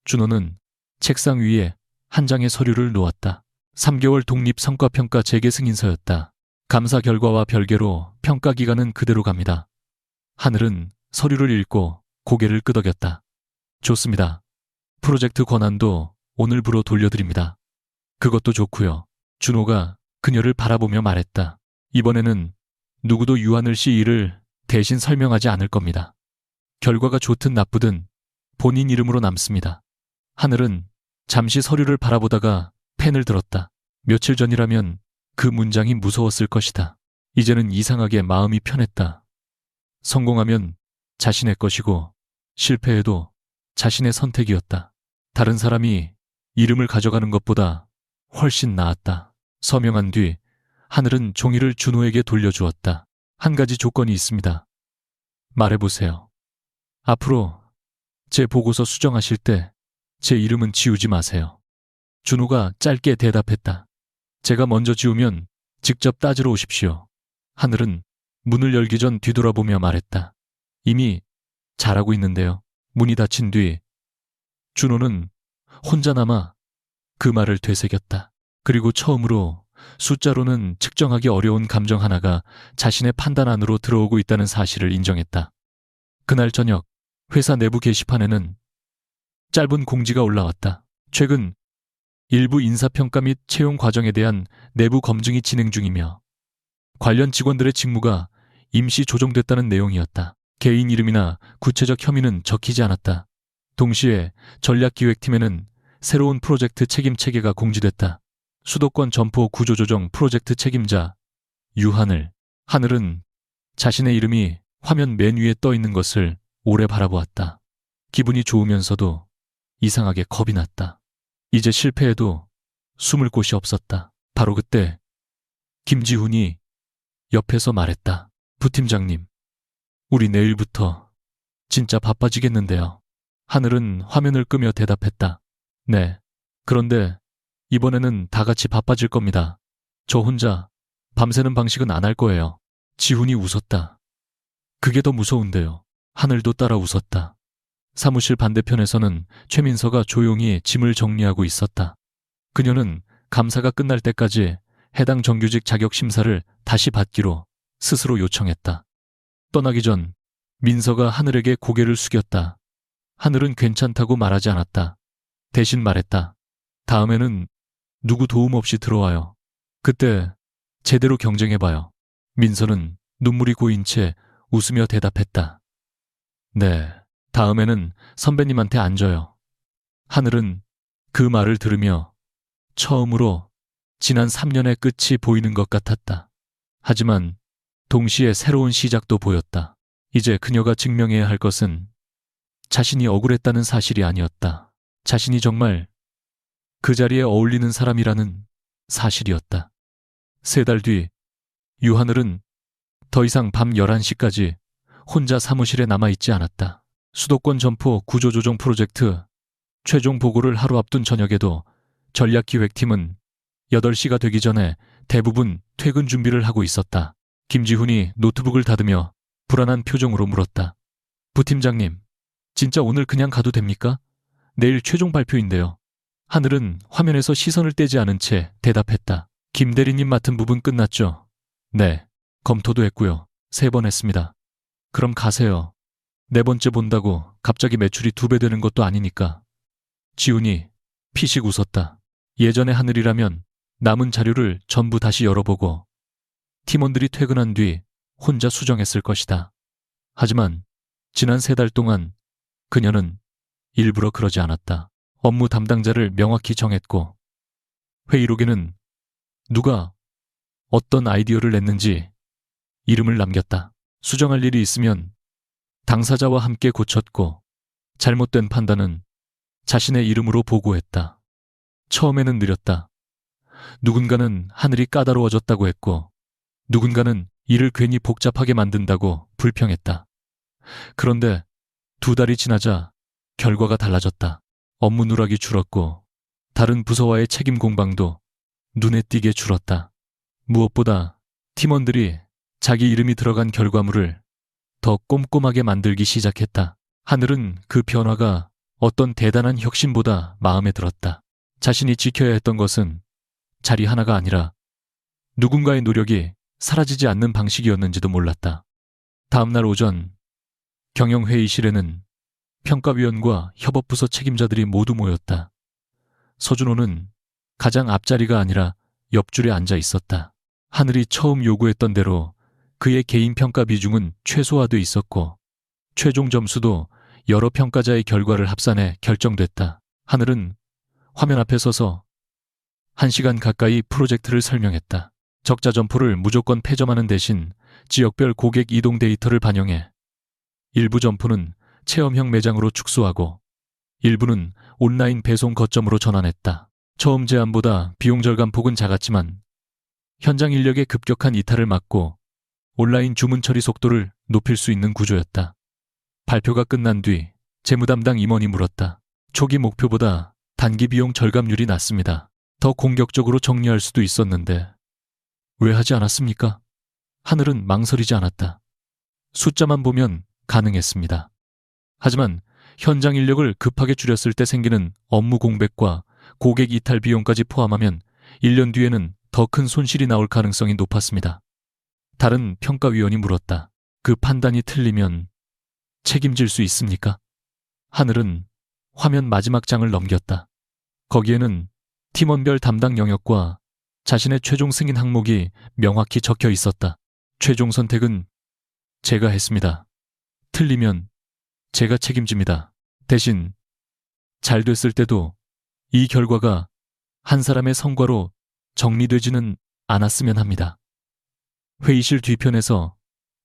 Speaker 1: 준호는 책상 위에 한 장의 서류를 놓았다. 3개월 독립 성과평가 재개 승인서였다. 감사 결과와 별개로 평가 기간은 그대로 갑니다. 하늘은 서류를 읽고 고개를 끄덕였다. 좋습니다. 프로젝트 권한도 오늘부로 돌려드립니다. 그것도 좋고요. 준호가 그녀를 바라보며 말했다. 이번에는 누구도 유하늘 씨 일을 대신 설명하지 않을 겁니다. 결과가 좋든 나쁘든 본인 이름으로 남습니다. 하늘은 잠시 서류를 바라보다가 펜을 들었다. 며칠 전이라면 그 문장이 무서웠을 것이다. 이제는 이상하게 마음이 편했다. 성공하면 자신의 것이고 실패해도 자신의 선택이었다. 다른 사람이 이름을 가져가는 것보다 훨씬 나았다. 서명한 뒤 하늘은 종이를 준호에게 돌려주었다. 한 가지 조건이 있습니다. 말해보세요. 앞으로 제 보고서 수정하실 때 제 이름은 지우지 마세요. 준호가 짧게 대답했다. 제가 먼저 지우면 직접 따지러 오십시오. 하늘은 문을 열기 전 뒤돌아보며 말했다. 이미 잘하고 있는데요. 문이 닫힌 뒤 준호는 혼자 남아 그 말을 되새겼다. 그리고 처음으로 숫자로는 측정하기 어려운 감정 하나가 자신의 판단 안으로 들어오고 있다는 사실을 인정했다. 그날 저녁 회사 내부 게시판에는 짧은 공지가 올라왔다. 최근 일부 인사평가 및 채용 과정에 대한 내부 검증이 진행 중이며 관련 직원들의 직무가 임시 조정됐다는 내용이었다. 개인 이름이나 구체적 혐의는 적히지 않았다. 동시에 전략기획팀에는 새로운 프로젝트 책임 체계가 공지됐다. 수도권 점포 구조조정 프로젝트 책임자 유하늘. 하늘은 자신의 이름이 화면 맨 위에 떠 있는 것을 오래 바라보았다. 기분이 좋으면서도 이상하게 겁이 났다. 이제 실패해도 숨을 곳이 없었다. 바로 그때 김지훈이 옆에서 말했다. 부팀장님, 우리 내일부터 진짜 바빠지겠는데요. 하늘은 화면을 끄며 대답했다. 네, 그런데 이번에는 다 같이 바빠질 겁니다. 저 혼자 밤새는 방식은 안 할 거예요. 지훈이 웃었다. 그게 더 무서운데요. 하늘도 따라 웃었다. 사무실 반대편에서는 최민서가 조용히 짐을 정리하고 있었다. 그녀는 감사가 끝날 때까지 해당 정규직 자격 심사를 다시 받기로 스스로 요청했다. 떠나기 전 민서가 하늘에게 고개를 숙였다. 하늘은 괜찮다고 말하지 않았다. 대신 말했다. 다음에는 누구 도움 없이 들어와요. 그때 제대로 경쟁해봐요. 민서는 눈물이 고인 채 웃으며 대답했다. 네, 다음에는 선배님한테 앉아요. 하늘은 그 말을 들으며 처음으로 지난 3년의 끝이 보이는 것 같았다. 하지만 동시에 새로운 시작도 보였다. 이제 그녀가 증명해야 할 것은 자신이 억울했다는 사실이 아니었다. 자신이 정말 그 자리에 어울리는 사람이라는 사실이었다. 3달 뒤 유하늘은 더 이상 밤 11시까지 혼자 사무실에 남아있지 않았다. 수도권 점포 구조조정 프로젝트 최종 보고를 하루 앞둔 저녁에도 전략기획팀은 8시가 되기 전에 대부분 퇴근 준비를 하고 있었다. 김지훈이 노트북을 닫으며 불안한 표정으로 물었다. 부팀장님, 진짜 오늘 그냥 가도 됩니까? 내일 최종 발표인데요. 하늘은 화면에서 시선을 떼지 않은 채 대답했다. 김 대리님 맡은 부분 끝났죠? 네, 검토도 했고요. 3번 했습니다. 그럼 가세요. 4번째 본다고 갑자기 매출이 2배 되는 것도 아니니까. 지훈이 피식 웃었다. 예전의 하늘이라면 남은 자료를 전부 다시 열어보고 팀원들이 퇴근한 뒤 혼자 수정했을 것이다. 하지만 지난 3달 동안 그녀는 일부러 그러지 않았다. 업무 담당자를 명확히 정했고 회의록에는 누가 어떤 아이디어를 냈는지 이름을 남겼다. 수정할 일이 있으면 당사자와 함께 고쳤고 잘못된 판단은 자신의 이름으로 보고했다. 처음에는 느렸다. 누군가는 하늘이 까다로워졌다고 했고 누군가는 일을 괜히 복잡하게 만든다고 불평했다. 그런데 2달이 지나자 결과가 달라졌다. 업무 누락이 줄었고 다른 부서와의 책임 공방도 눈에 띄게 줄었다. 무엇보다 팀원들이 자기 이름이 들어간 결과물을 더 꼼꼼하게 만들기 시작했다. 하늘은 그 변화가 어떤 대단한 혁신보다 마음에 들었다. 자신이 지켜야 했던 것은 자리 하나가 아니라 누군가의 노력이 사라지지 않는 방식이었는지도 몰랐다. 다음 날 오전 경영회의실에는 평가위원과 협업부서 책임자들이 모두 모였다. 서준호는 가장 앞자리가 아니라 옆줄에 앉아 있었다. 하늘이 처음 요구했던 대로 그의 개인 평가 비중은 최소화돼 있었고 최종 점수도 여러 평가자의 결과를 합산해 결정됐다. 하늘은 화면 앞에 서서 1시간 가까이 프로젝트를 설명했다. 적자 점포를 무조건 폐점하는 대신 지역별 고객 이동 데이터를 반영해 일부 점포는 체험형 매장으로 축소하고 일부는 온라인 배송 거점으로 전환했다. 처음 제안보다 비용 절감 폭은 작았지만 현장 인력의 급격한 이탈을 막고 온라인 주문 처리 속도를 높일 수 있는 구조였다. 발표가 끝난 뒤 재무 담당 임원이 물었다. 초기 목표보다 단기 비용 절감률이 낮습니다. 더 공격적으로 정리할 수도 있었는데 왜 하지 않았습니까? 하늘은 망설이지 않았다. 숫자만 보면 가능했습니다. 하지만 현장 인력을 급하게 줄였을 때 생기는 업무 공백과 고객 이탈 비용까지 포함하면 1년 뒤에는 더 큰 손실이 나올 가능성이 높았습니다. 다른 평가위원이 물었다. 그 판단이 틀리면 책임질 수 있습니까? 하늘은 화면 마지막 장을 넘겼다. 거기에는 팀원별 담당 영역과 자신의 최종 승인 항목이 명확히 적혀 있었다. 최종 선택은 제가 했습니다. 틀리면 제가 책임집니다. 대신 잘 됐을 때도 이 결과가 한 사람의 성과로 정리되지는 않았으면 합니다. 회의실 뒤편에서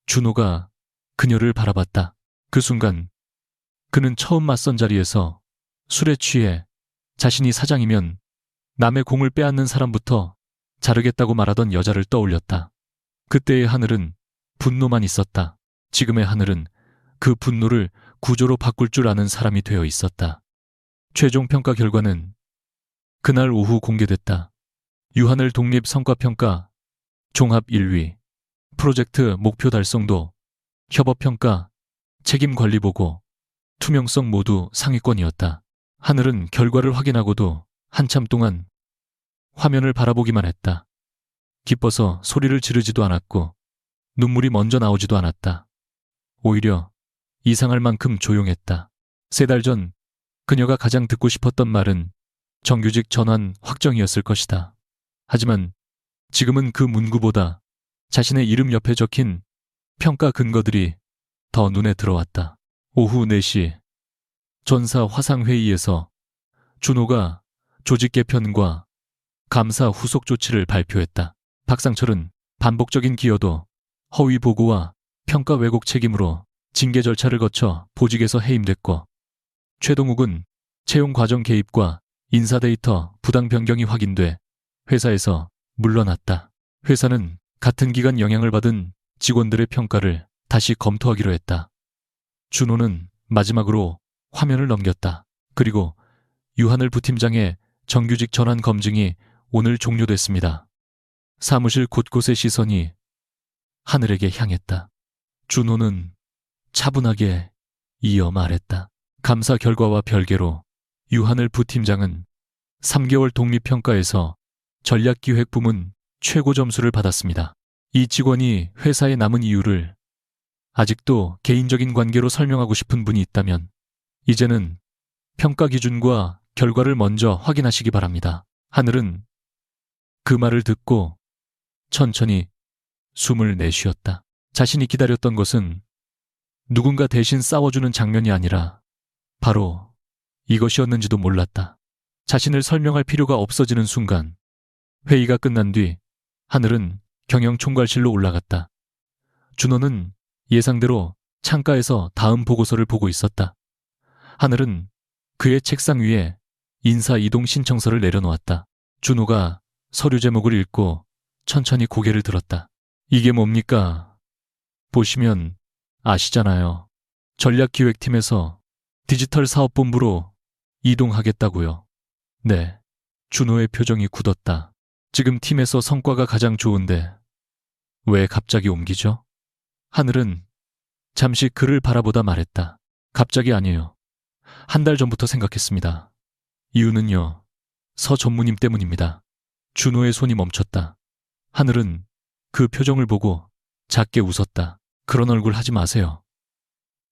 Speaker 1: 준호가 그녀를 바라봤다. 그 순간 그는 처음 맞선 자리에서 술에 취해 자신이 사장이면 남의 공을 빼앗는 사람부터 자르겠다고 말하던 여자를 떠올렸다. 그때의 하늘은 분노만 있었다. 지금의 하늘은 그 분노를 구조로 바꿀 줄 아는 사람이 되어 있었다. 최종 평가 결과는 그날 오후 공개됐다. 유하늘 독립 성과평가 종합 1위, 프로젝트 목표 달성도, 협업평가, 책임관리보고, 투명성 모두 상위권이었다. 하늘은 결과를 확인하고도 한참 동안 화면을 바라보기만 했다. 기뻐서 소리를 지르지도 않았고 눈물이 먼저 나오지도 않았다. 오히려 이상할 만큼 조용했다. 3달 전 그녀가 가장 듣고 싶었던 말은 정규직 전환 확정이었을 것이다. 하지만 지금은 그 문구보다 자신의 이름 옆에 적힌 평가 근거들이 더 눈에 들어왔다. 오후 4시 전사 화상회의에서 준호가 조직 개편과 감사 후속 조치를 발표했다. 박상철은 반복적인 기여도, 허위 보고와 평가 왜곡 책임으로 징계 절차를 거쳐 보직에서 해임됐고, 최동욱은 채용 과정 개입과 인사 데이터 부당 변경이 확인돼 회사에서 물러났다. 회사는 같은 기간 영향을 받은 직원들의 평가를 다시 검토하기로 했다. 준호는 마지막으로 화면을 넘겼다. 그리고 유하늘 부팀장의 정규직 전환 검증이 오늘 종료됐습니다. 사무실 곳곳의 시선이 하늘에게 향했다. 준호는 차분하게 이어 말했다. 감사 결과와 별개로 유하늘 부팀장은 3개월 독립평가에서 전략기획부문 최고 점수를 받았습니다. 이 직원이 회사에 남은 이유를 아직도 개인적인 관계로 설명하고 싶은 분이 있다면 이제는 평가 기준과 결과를 먼저 확인하시기 바랍니다. 하늘은 그 말을 듣고 천천히 숨을 내쉬었다. 자신이 기다렸던 것은 누군가 대신 싸워주는 장면이 아니라 바로 이것이었는지도 몰랐다. 자신을 설명할 필요가 없어지는 순간 회의가 끝난 뒤 하늘은 경영총괄실로 올라갔다. 준호는 예상대로 창가에서 다음 보고서를 보고 있었다. 하늘은 그의 책상 위에 인사 이동 신청서를 내려놓았다. 준호가 서류 제목을 읽고 천천히 고개를 들었다. 이게 뭡니까? 보시면 아시잖아요. 전략기획팀에서 디지털 사업본부로 이동하겠다고요. 네. 준호의 표정이 굳었다. 지금 팀에서 성과가 가장 좋은데 왜 갑자기 옮기죠? 하늘은 잠시 그를 바라보다 말했다. 갑자기 아니에요. 1달 전부터 생각했습니다. 이유는요. 서 전무님 때문입니다. 준호의 손이 멈췄다. 하늘은 그 표정을 보고 작게 웃었다. 그런 얼굴 하지 마세요.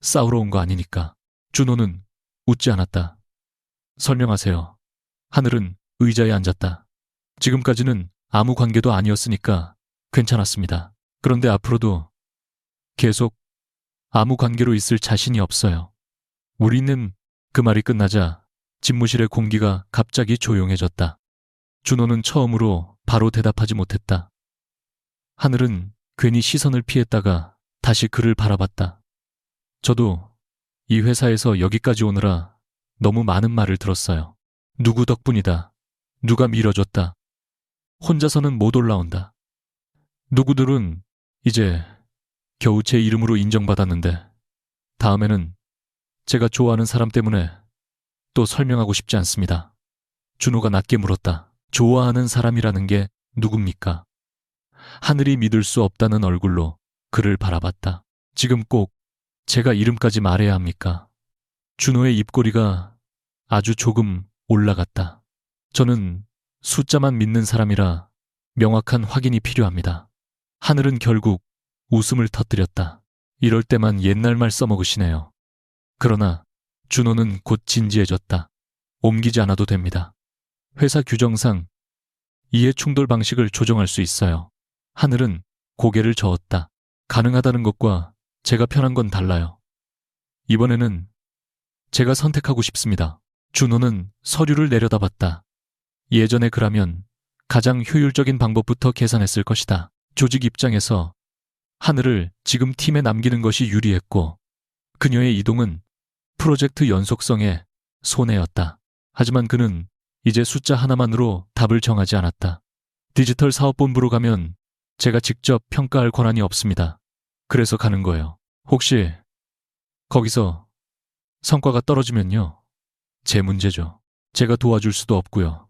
Speaker 1: 싸우러 온 거 아니니까. 준호는 웃지 않았다. 설명하세요. 하늘은 의자에 앉았다. 지금까지는 아무 관계도 아니었으니까 괜찮았습니다. 그런데 앞으로도 계속 아무 관계로 있을 자신이 없어요. 우리는 그 말이 끝나자 집무실의 공기가 갑자기 조용해졌다. 준호는 처음으로 바로 대답하지 못했다. 하늘은 괜히 시선을 피했다가 다시 그를 바라봤다. 저도 이 회사에서 여기까지 오느라 너무 많은 말을 들었어요. 누구 덕분이다. 누가 밀어줬다. 혼자서는 못 올라온다. 누구들은 이제 겨우 제 이름으로 인정받았는데 다음에는 제가 좋아하는 사람 때문에 또 설명하고 싶지 않습니다. 준호가 낮게 물었다. 좋아하는 사람이라는 게 누굽니까? 하늘이 믿을 수 없다는 얼굴로 그를 바라봤다. 지금 꼭 제가 이름까지 말해야 합니까? 준호의 입꼬리가 아주 조금 올라갔다. 저는 숫자만 믿는 사람이라 명확한 확인이 필요합니다. 하늘은 결국 웃음을 터뜨렸다. 이럴 때만 옛날 말 써먹으시네요. 그러나 준호는 곧 진지해졌다. 옮기지 않아도 됩니다. 회사 규정상 이해 충돌 방식을 조정할 수 있어요. 하늘은 고개를 저었다. 가능하다는 것과 제가 편한 건 달라요. 이번에는 제가 선택하고 싶습니다. 준호는 서류를 내려다봤다. 예전에 그라면 가장 효율적인 방법부터 계산했을 것이다. 조직 입장에서 하늘을 지금 팀에 남기는 것이 유리했고 그녀의 이동은 프로젝트 연속성에 손해였다. 하지만 그는 이제 숫자 하나만으로 답을 정하지 않았다. 디지털 사업본부로 가면 제가 직접 평가할 권한이 없습니다. 그래서 가는 거예요. 혹시 거기서 성과가 떨어지면요. 제 문제죠. 제가 도와줄 수도 없고요.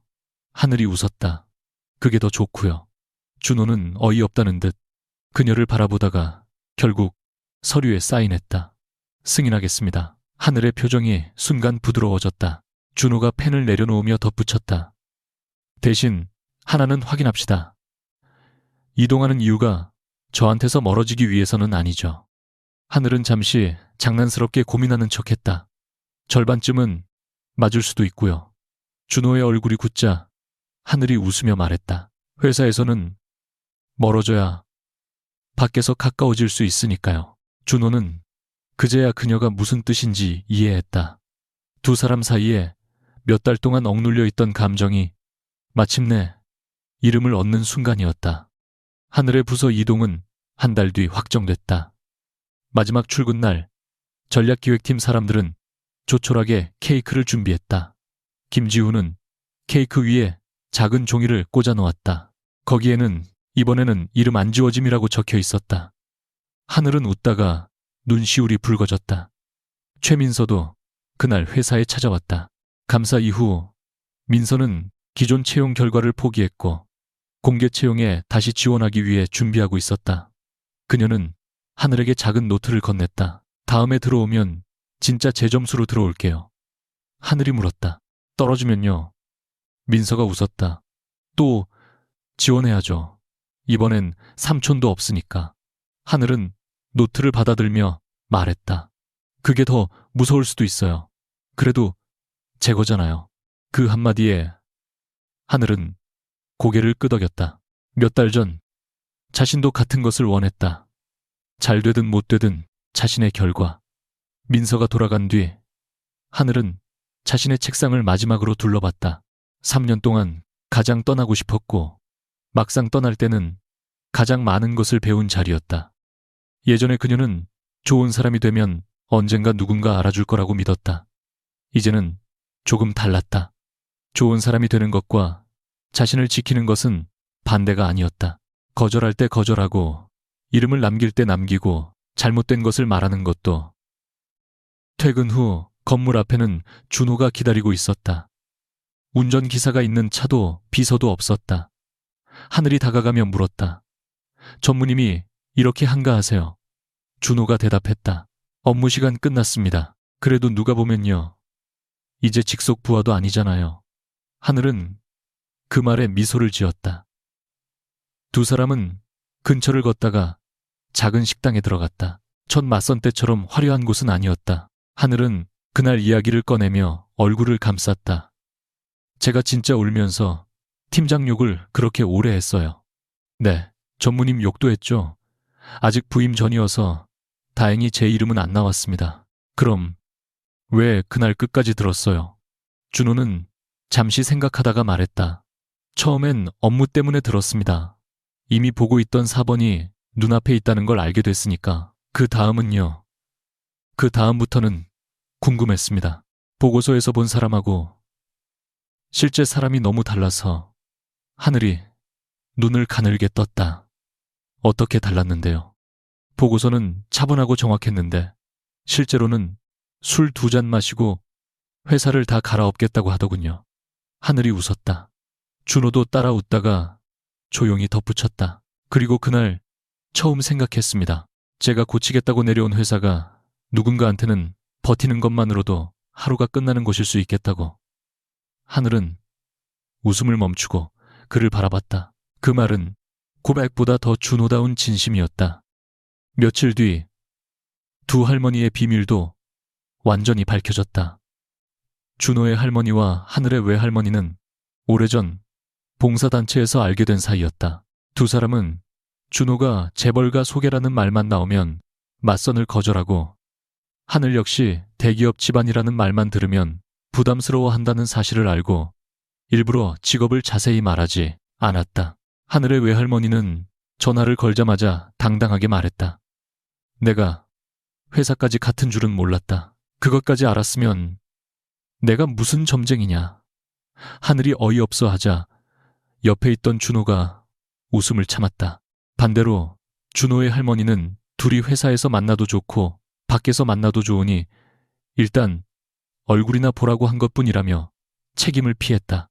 Speaker 1: 하늘이 웃었다. 그게 더 좋고요. 준호는 어이없다는 듯 그녀를 바라보다가 결국 서류에 사인했다. 승인하겠습니다. 하늘의 표정이 순간 부드러워졌다. 준호가 펜을 내려놓으며 덧붙였다. 대신 하나는 확인합시다. 이동하는 이유가 저한테서 멀어지기 위해서는 아니죠. 하늘은 잠시 장난스럽게 고민하는 척했다. 절반쯤은 맞을 수도 있고요. 준호의 얼굴이 굳자 하늘이 웃으며 말했다. 회사에서는 멀어져야 밖에서 가까워질 수 있으니까요. 준호는 그제야 그녀가 무슨 뜻인지 이해했다. 두 사람 사이에 몇 달 동안 억눌려 있던 감정이 마침내 이름을 얻는 순간이었다. 하늘의 부서 이동은 한 달 뒤 확정됐다. 마지막 출근 날 전략기획팀 사람들은 조촐하게 케이크를 준비했다. 김지우는 케이크 위에 작은 종이를 꽂아 놓았다. 거기에는 이번에는 이름 안 지워짐이라고 적혀 있었다. 하늘은 웃다가 눈시울이 붉어졌다. 최민서도 그날 회사에 찾아왔다. 감사 이후 민서는 기존 채용 결과를 포기했고 공개 채용에 다시 지원하기 위해 준비하고 있었다. 그녀는 하늘에게 작은 노트를 건넸다. 다음에 들어오면 진짜 제 점수로 들어올게요. 하늘이 물었다. 떨어지면요. 민서가 웃었다. 또 지원해야죠. 이번엔 삼촌도 없으니까. 하늘은 노트를 받아들며 말했다. 그게 더 무서울 수도 있어요. 그래도 제 거잖아요. 그 한마디에 하늘은 고개를 끄덕였다. 몇 달 전 자신도 같은 것을 원했다. 잘 되든 못 되든 자신의 결과. 민서가 돌아간 뒤 하늘은 자신의 책상을 마지막으로 둘러봤다. 3년 동안 가장 떠나고 싶었고 막상 떠날 때는 가장 많은 것을 배운 자리였다. 예전에 그녀는 좋은 사람이 되면 언젠가 누군가 알아줄 거라고 믿었다. 이제는 조금 달랐다. 좋은 사람이 되는 것과 자신을 지키는 것은 반대가 아니었다. 거절할 때 거절하고 이름을 남길 때 남기고 잘못된 것을 말하는 것도. 퇴근 후 건물 앞에는 준호가 기다리고 있었다. 운전기사가 있는 차도 비서도 없었다. 하늘이 다가가며 물었다. 전무님이 이렇게 한가하세요? 준호가 대답했다. 업무 시간 끝났습니다. 그래도 누가 보면요. 이제 직속 부하도 아니잖아요. 하늘은 그 말에 미소를 지었다. 두 사람은 근처를 걷다가 작은 식당에 들어갔다. 첫 맞선 때처럼 화려한 곳은 아니었다. 하늘은 그날 이야기를 꺼내며 얼굴을 감쌌다. 제가 진짜 울면서 팀장 욕을 그렇게 오래 했어요. 네, 전무님 욕도 했죠. 아직 부임 전이어서 다행히 제 이름은 안 나왔습니다. 그럼 왜 그날 끝까지 들었어요? 준호는 잠시 생각하다가 말했다. 처음엔 업무 때문에 들었습니다. 이미 보고 있던 4번이 눈앞에 있다는 걸 알게 됐으니까. 그 다음은요. 그 다음부터는 궁금했습니다. 보고서에서 본 사람하고 실제 사람이 너무 달라서 하늘이 눈을 가늘게 떴다. 어떻게 달랐는데요? 보고서는 차분하고 정확했는데 실제로는 술 2잔 마시고 회사를 다 갈아엎겠다고 하더군요. 하늘이 웃었다. 준호도 따라 웃다가 조용히 덧붙였다. 그리고 그날 처음 생각했습니다. 제가 고치겠다고 내려온 회사가 누군가한테는 버티는 것만으로도 하루가 끝나는 곳일 수 있겠다고. 하늘은 웃음을 멈추고 그를 바라봤다. 그 말은 고백보다 더 준호다운 진심이었다. 며칠 뒤 두 할머니의 비밀도 완전히 밝혀졌다. 준호의 할머니와 하늘의 외할머니는 오래전 봉사단체에서 알게 된 사이였다. 두 사람은 준호가 재벌가 소개라는 말만 나오면 맞선을 거절하고 하늘 역시 대기업 집안이라는 말만 들으면 부담스러워한다는 사실을 알고 일부러 직업을 자세히 말하지 않았다. 하늘의 외할머니는 전화를 걸자마자 당당하게 말했다. 내가 회사까지 같은 줄은 몰랐다. 그것까지 알았으면 내가 무슨 점쟁이냐. 하늘이 어이없어 하자 옆에 있던 준호가 웃음을 참았다. 반대로 준호의 할머니는 둘이 회사에서 만나도 좋고 밖에서 만나도 좋으니 일단 얼굴이나 보라고 한 것뿐이라며 책임을 피했다.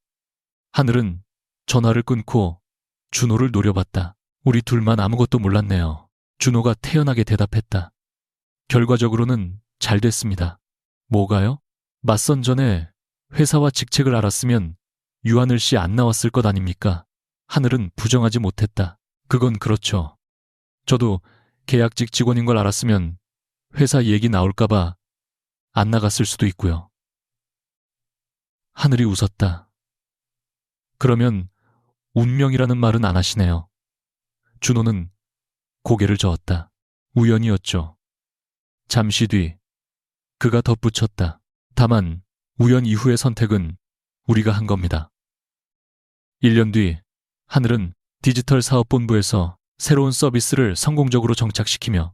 Speaker 1: 하늘은 전화를 끊고 준호를 노려봤다. 우리 둘만 아무것도 몰랐네요. 준호가 태연하게 대답했다. 결과적으로는 잘 됐습니다. 뭐가요? 맞선 전에 회사와 직책을 알았으면 유하늘 씨 안 나왔을 것 아닙니까? 하늘은 부정하지 못했다. 그건 그렇죠. 저도 계약직 직원인 걸 알았으면 회사 얘기 나올까봐 안 나갔을 수도 있고요. 하늘이 웃었다. 그러면 운명이라는 말은 안 하시네요. 준호는 고개를 저었다. 우연이었죠. 잠시 뒤 그가 덧붙였다. 다만 우연 이후의 선택은 우리가 한 겁니다. 1년 뒤 하늘은 디지털 사업본부에서 새로운 서비스를 성공적으로 정착시키며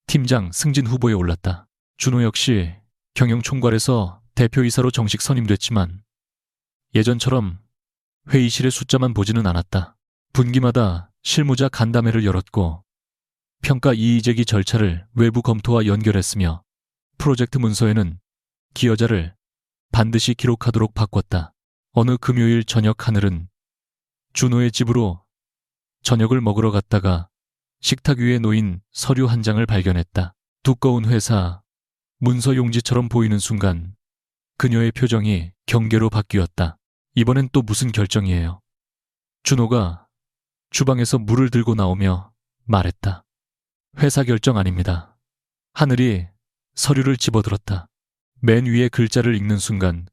Speaker 1: 팀장 승진 후보에 올랐다. 준호 역시 경영총괄에서 대표이사로 정식 선임됐지만 예전처럼 회의실의 숫자만 보지는 않았다. 분기마다 실무자 간담회를 열었고 평가 이의제기 절차를 외부 검토와 연결했으며 프로젝트 문서에는 기여자를 반드시 기록하도록 바꿨다. 어느 금요일 저녁 하늘은 준호의 집으로 저녁을 먹으러 갔다가 식탁 위에 놓인 서류 한 장을 발견했다. 두꺼운 회사 문서 용지처럼 보이는 순간 그녀의 표정이 경계로 바뀌었다. 이번엔 또 무슨 결정이에요? 준호가 주방에서 물을 들고 나오며 말했다. 회사 결정 아닙니다. 하늘이 서류를 집어들었다. 맨 위에 글자를 읽는 순간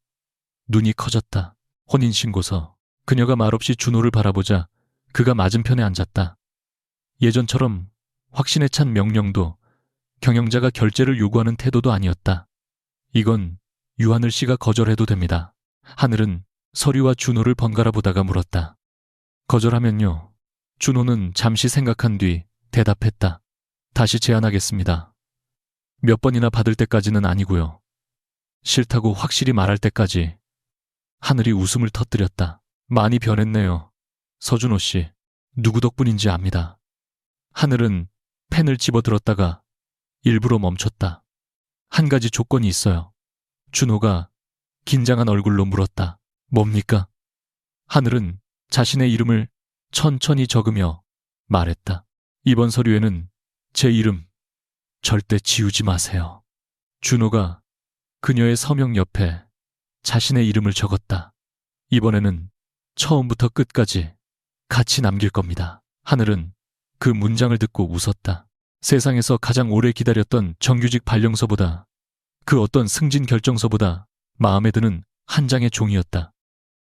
Speaker 1: 눈이 커졌다. 혼인신고서. 그녀가 말없이 준호를 바라보자 그가 맞은편에 앉았다. 예전처럼 확신에 찬 명령도 경영자가 결제를 요구하는 태도도 아니었다. 이건 유하늘 씨가 거절해도 됩니다. 하늘은 서류와 준호를 번갈아 보다가 물었다. 거절하면요. 준호는 잠시 생각한 뒤 대답했다. 다시 제안하겠습니다. 몇 번이나 받을 때까지는 아니고요. 싫다고 확실히 말할 때까지. 하늘이 웃음을 터뜨렸다. 많이 변했네요. 서준호 씨, 누구 덕분인지 압니다. 하늘은 펜을 집어들었다가 일부러 멈췄다. 한 가지 조건이 있어요. 준호가 긴장한 얼굴로 물었다. 뭡니까? 하늘은 자신의 이름을 천천히 적으며 말했다. 이번 서류에는 제 이름 절대 지우지 마세요. 준호가 그녀의 서명 옆에 자신의 이름을 적었다. 이번에는 처음부터 끝까지 같이 남길 겁니다. 하늘은 그 문장을 듣고 웃었다. 세상에서 가장 오래 기다렸던 정규직 발령서보다 그 어떤 승진 결정서보다 마음에 드는 한 장의 종이었다.